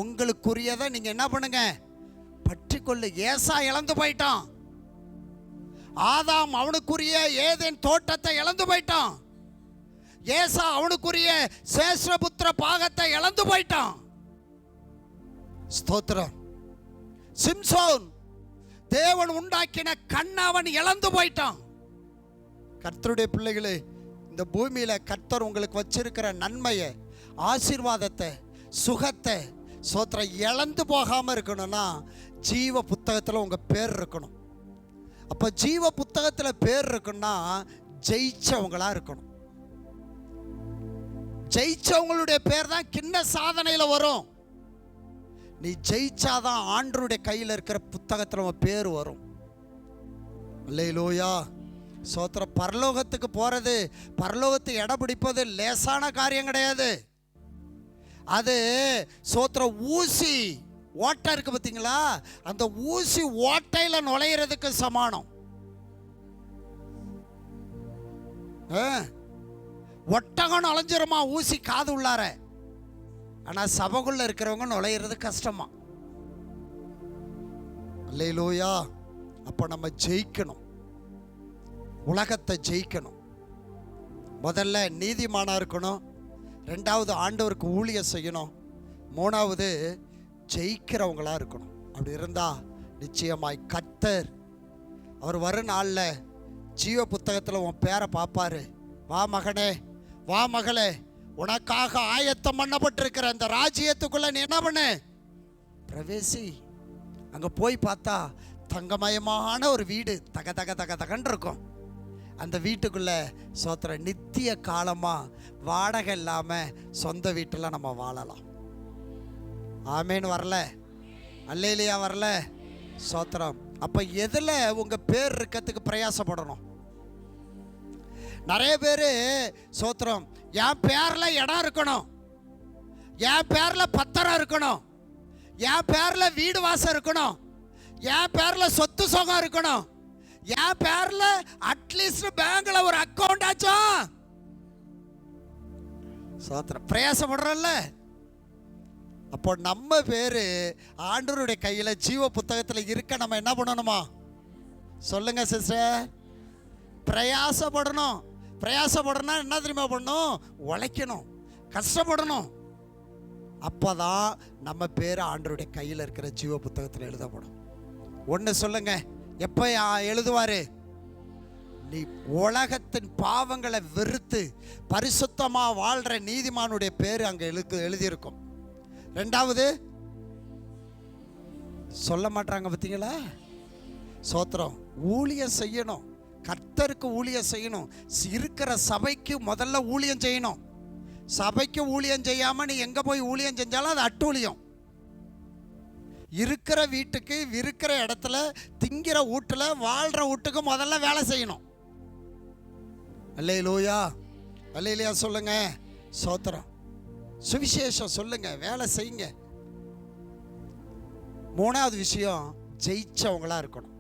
உங்களுக்குரியதை நீங்கள் என்ன பண்ணுங்க, பற்றி கொள்ளு. ஏசா இழந்து போயிட்டான், ஆதாம் அவனுக்குரிய ஏதேன் தோட்டத்தை இழந்து போயிட்டான், ஏசா அவனுக்குரிய சேஷ்டபுத்திர பாகத்தை இழந்து போயிட்டான். ஸ்தோத்திரம். சிம்சோன் தேவன் உண்டாக்கின கண்ணை அவன் இழந்து போயிட்டான். கர்த்தருடைய பிள்ளைகளே, இந்த பூமியில கர்த்தர் உங்களுக்கு வச்சிருக்கிற நன்மையை, ஆசீர்வாதத்தை, சுகத்தை சோத்திரம் இழந்து போகாம இருக்கணும்னா ஜீவ புத்தகத்தில் உங்க பேர் இருக்கணும். அப்ப ஜீவ புத்தகத்தில் பேர் இருக்குன்னா ஜெயிச்சவங்களா இருக்கணும். ஜெயிச்சவங்களுடைய பேர் தான் கிண்ண சாதனையில் வரும். நீ ஜெயிச்சாதான் ஆண்டவருடைய கையில் இருக்கிற புத்தகத்தில் உன் பேர் வரும். அல்லேலூயா. சோத்திர. பரலோகத்துக்கு போறது, பரலோகத்தை இடம் பிடிப்பது லேசான காரியம் கிடையாது. அது சோத்திர ஊசி ஓட்டை இருக்கு பார்த்தீங்களா, அந்த ஊசி ஓட்டையில நுழையிறதுக்கு சமானம். ஒட்டகம் நுழைஞ்சிருமா ஊசி காது உள்ளார, ஆனால் சபைக்குள்ள இருக்கிறவங்க நுழையிறது கஷ்டமா. அல்லேலூயா. அப்போ நம்ம ஜெயிக்கணும், உலகத்தை ஜெயிக்கணும். முதல்ல நீதிமானா இருக்கணும், ரெண்டாவது ஆண்டவருக்கு ஊழியம் செய்யணும், மூணாவது ஜெயிக்கிறவங்களா இருக்கணும். அப்படி இருந்தா நிச்சயமாய் கர்த்தர் அவர் வரும் நாளில் ஜீவ புத்தகத்தில் உன் பேரை பார்ப்பாரு. வா மகனே, வா மகளே, உனக்காக ஆயத்தம் பண்ணப்பட்டிருக்கிற அந்த ராஜ்யத்துக்குள்ள நீ என்ன பண்ணு, பிரவேசி. அங்கே போய் பார்த்தா தங்கமயமான ஒரு வீடு தக தக தக தகன்னு இருக்கும். அந்த வீட்டுக்குள்ள சோத்திர நித்திய காலமாக வாடகை இல்லாமல் சொந்த வீட்டில் நம்ம வாழலாம். ஆமேன்னு வரல, அல்லேலியா வரல, சோத்திரம். அப்போ எதில் உங்கள் பேர் இருக்கிறதுக்கு பிரயாசப்படணும்? நிறைய பேர் சோத்திரம், என் பேரில் இடம் இருக்கணும், என் பேரில் பத்திரம் இருக்கணும், என் பேரில் வீடு வாசம் இருக்கணும், என் பேரில் சொத்து சுகம் இருக்கணும், என் பேரில் அட்லீஸ்ட் பேங்க்ல ஒரு அக்கௌண்ட் ஆச்சும் சோத்திரம் பிரயாசப்படுறோம்ல. அப்போ நம்ம பேரு ஆண்டவருடைய கையில ஜீவ புத்தகத்தில் இருக்க நம்ம என்ன பண்ணணுமா? சொல்லுங்க சிஸ்டர். பிரயாசப்படணும். பிரயாசப்படணும் என்ன தெரியுமா பண்ணணும்? உழைக்கணும், கஷ்டப்படணும். அப்போதான் நம்ம பேர் ஆண்டவருடைய கையில் இருக்கிற ஜீவ புத்தகத்தில் எழுதப்படும். ஒன்று சொல்லுங்க, எப்போ எழுதுவாரு? நீ உலகத்தின் பாவங்களை வெறுத்து பரிசுத்தமாக வாழ்கிற நீதிமானுடைய பேர் அங்கே எழுதியிருக்கும். ரெண்டாவது சொல்ல மாட்டாங்க பார்த்தீங்களா? சோத்திரம். ஊழியம் செய்யணும், கர்த்தருக்கு ஊழியம் செய்யணும். இருக்கிற சபைக்கு முதல்ல ஊழியம் செய்யணும். சபைக்கு ஊழியம் செய்யாமல் நீ எங்கே போய் ஊழியம் செஞ்சாலும் அது அட்டூழியம். இருக்கிற வீட்டுக்கு, இருக்கிற இடத்துல, திங்கிற வீட்டில், வாழ்கிற வீட்டுக்கு முதல்ல வேலை செய்யணும். அல்லேலூயா, அல்லேலூயா சொல்லுங்க. சோத்திரம். சுவிசேஷம் சொல்லுங்க, வேலை செய்யுங்க. மூணாவது விஷயம், ஜெயிச்சவங்களா இருக்கணும்.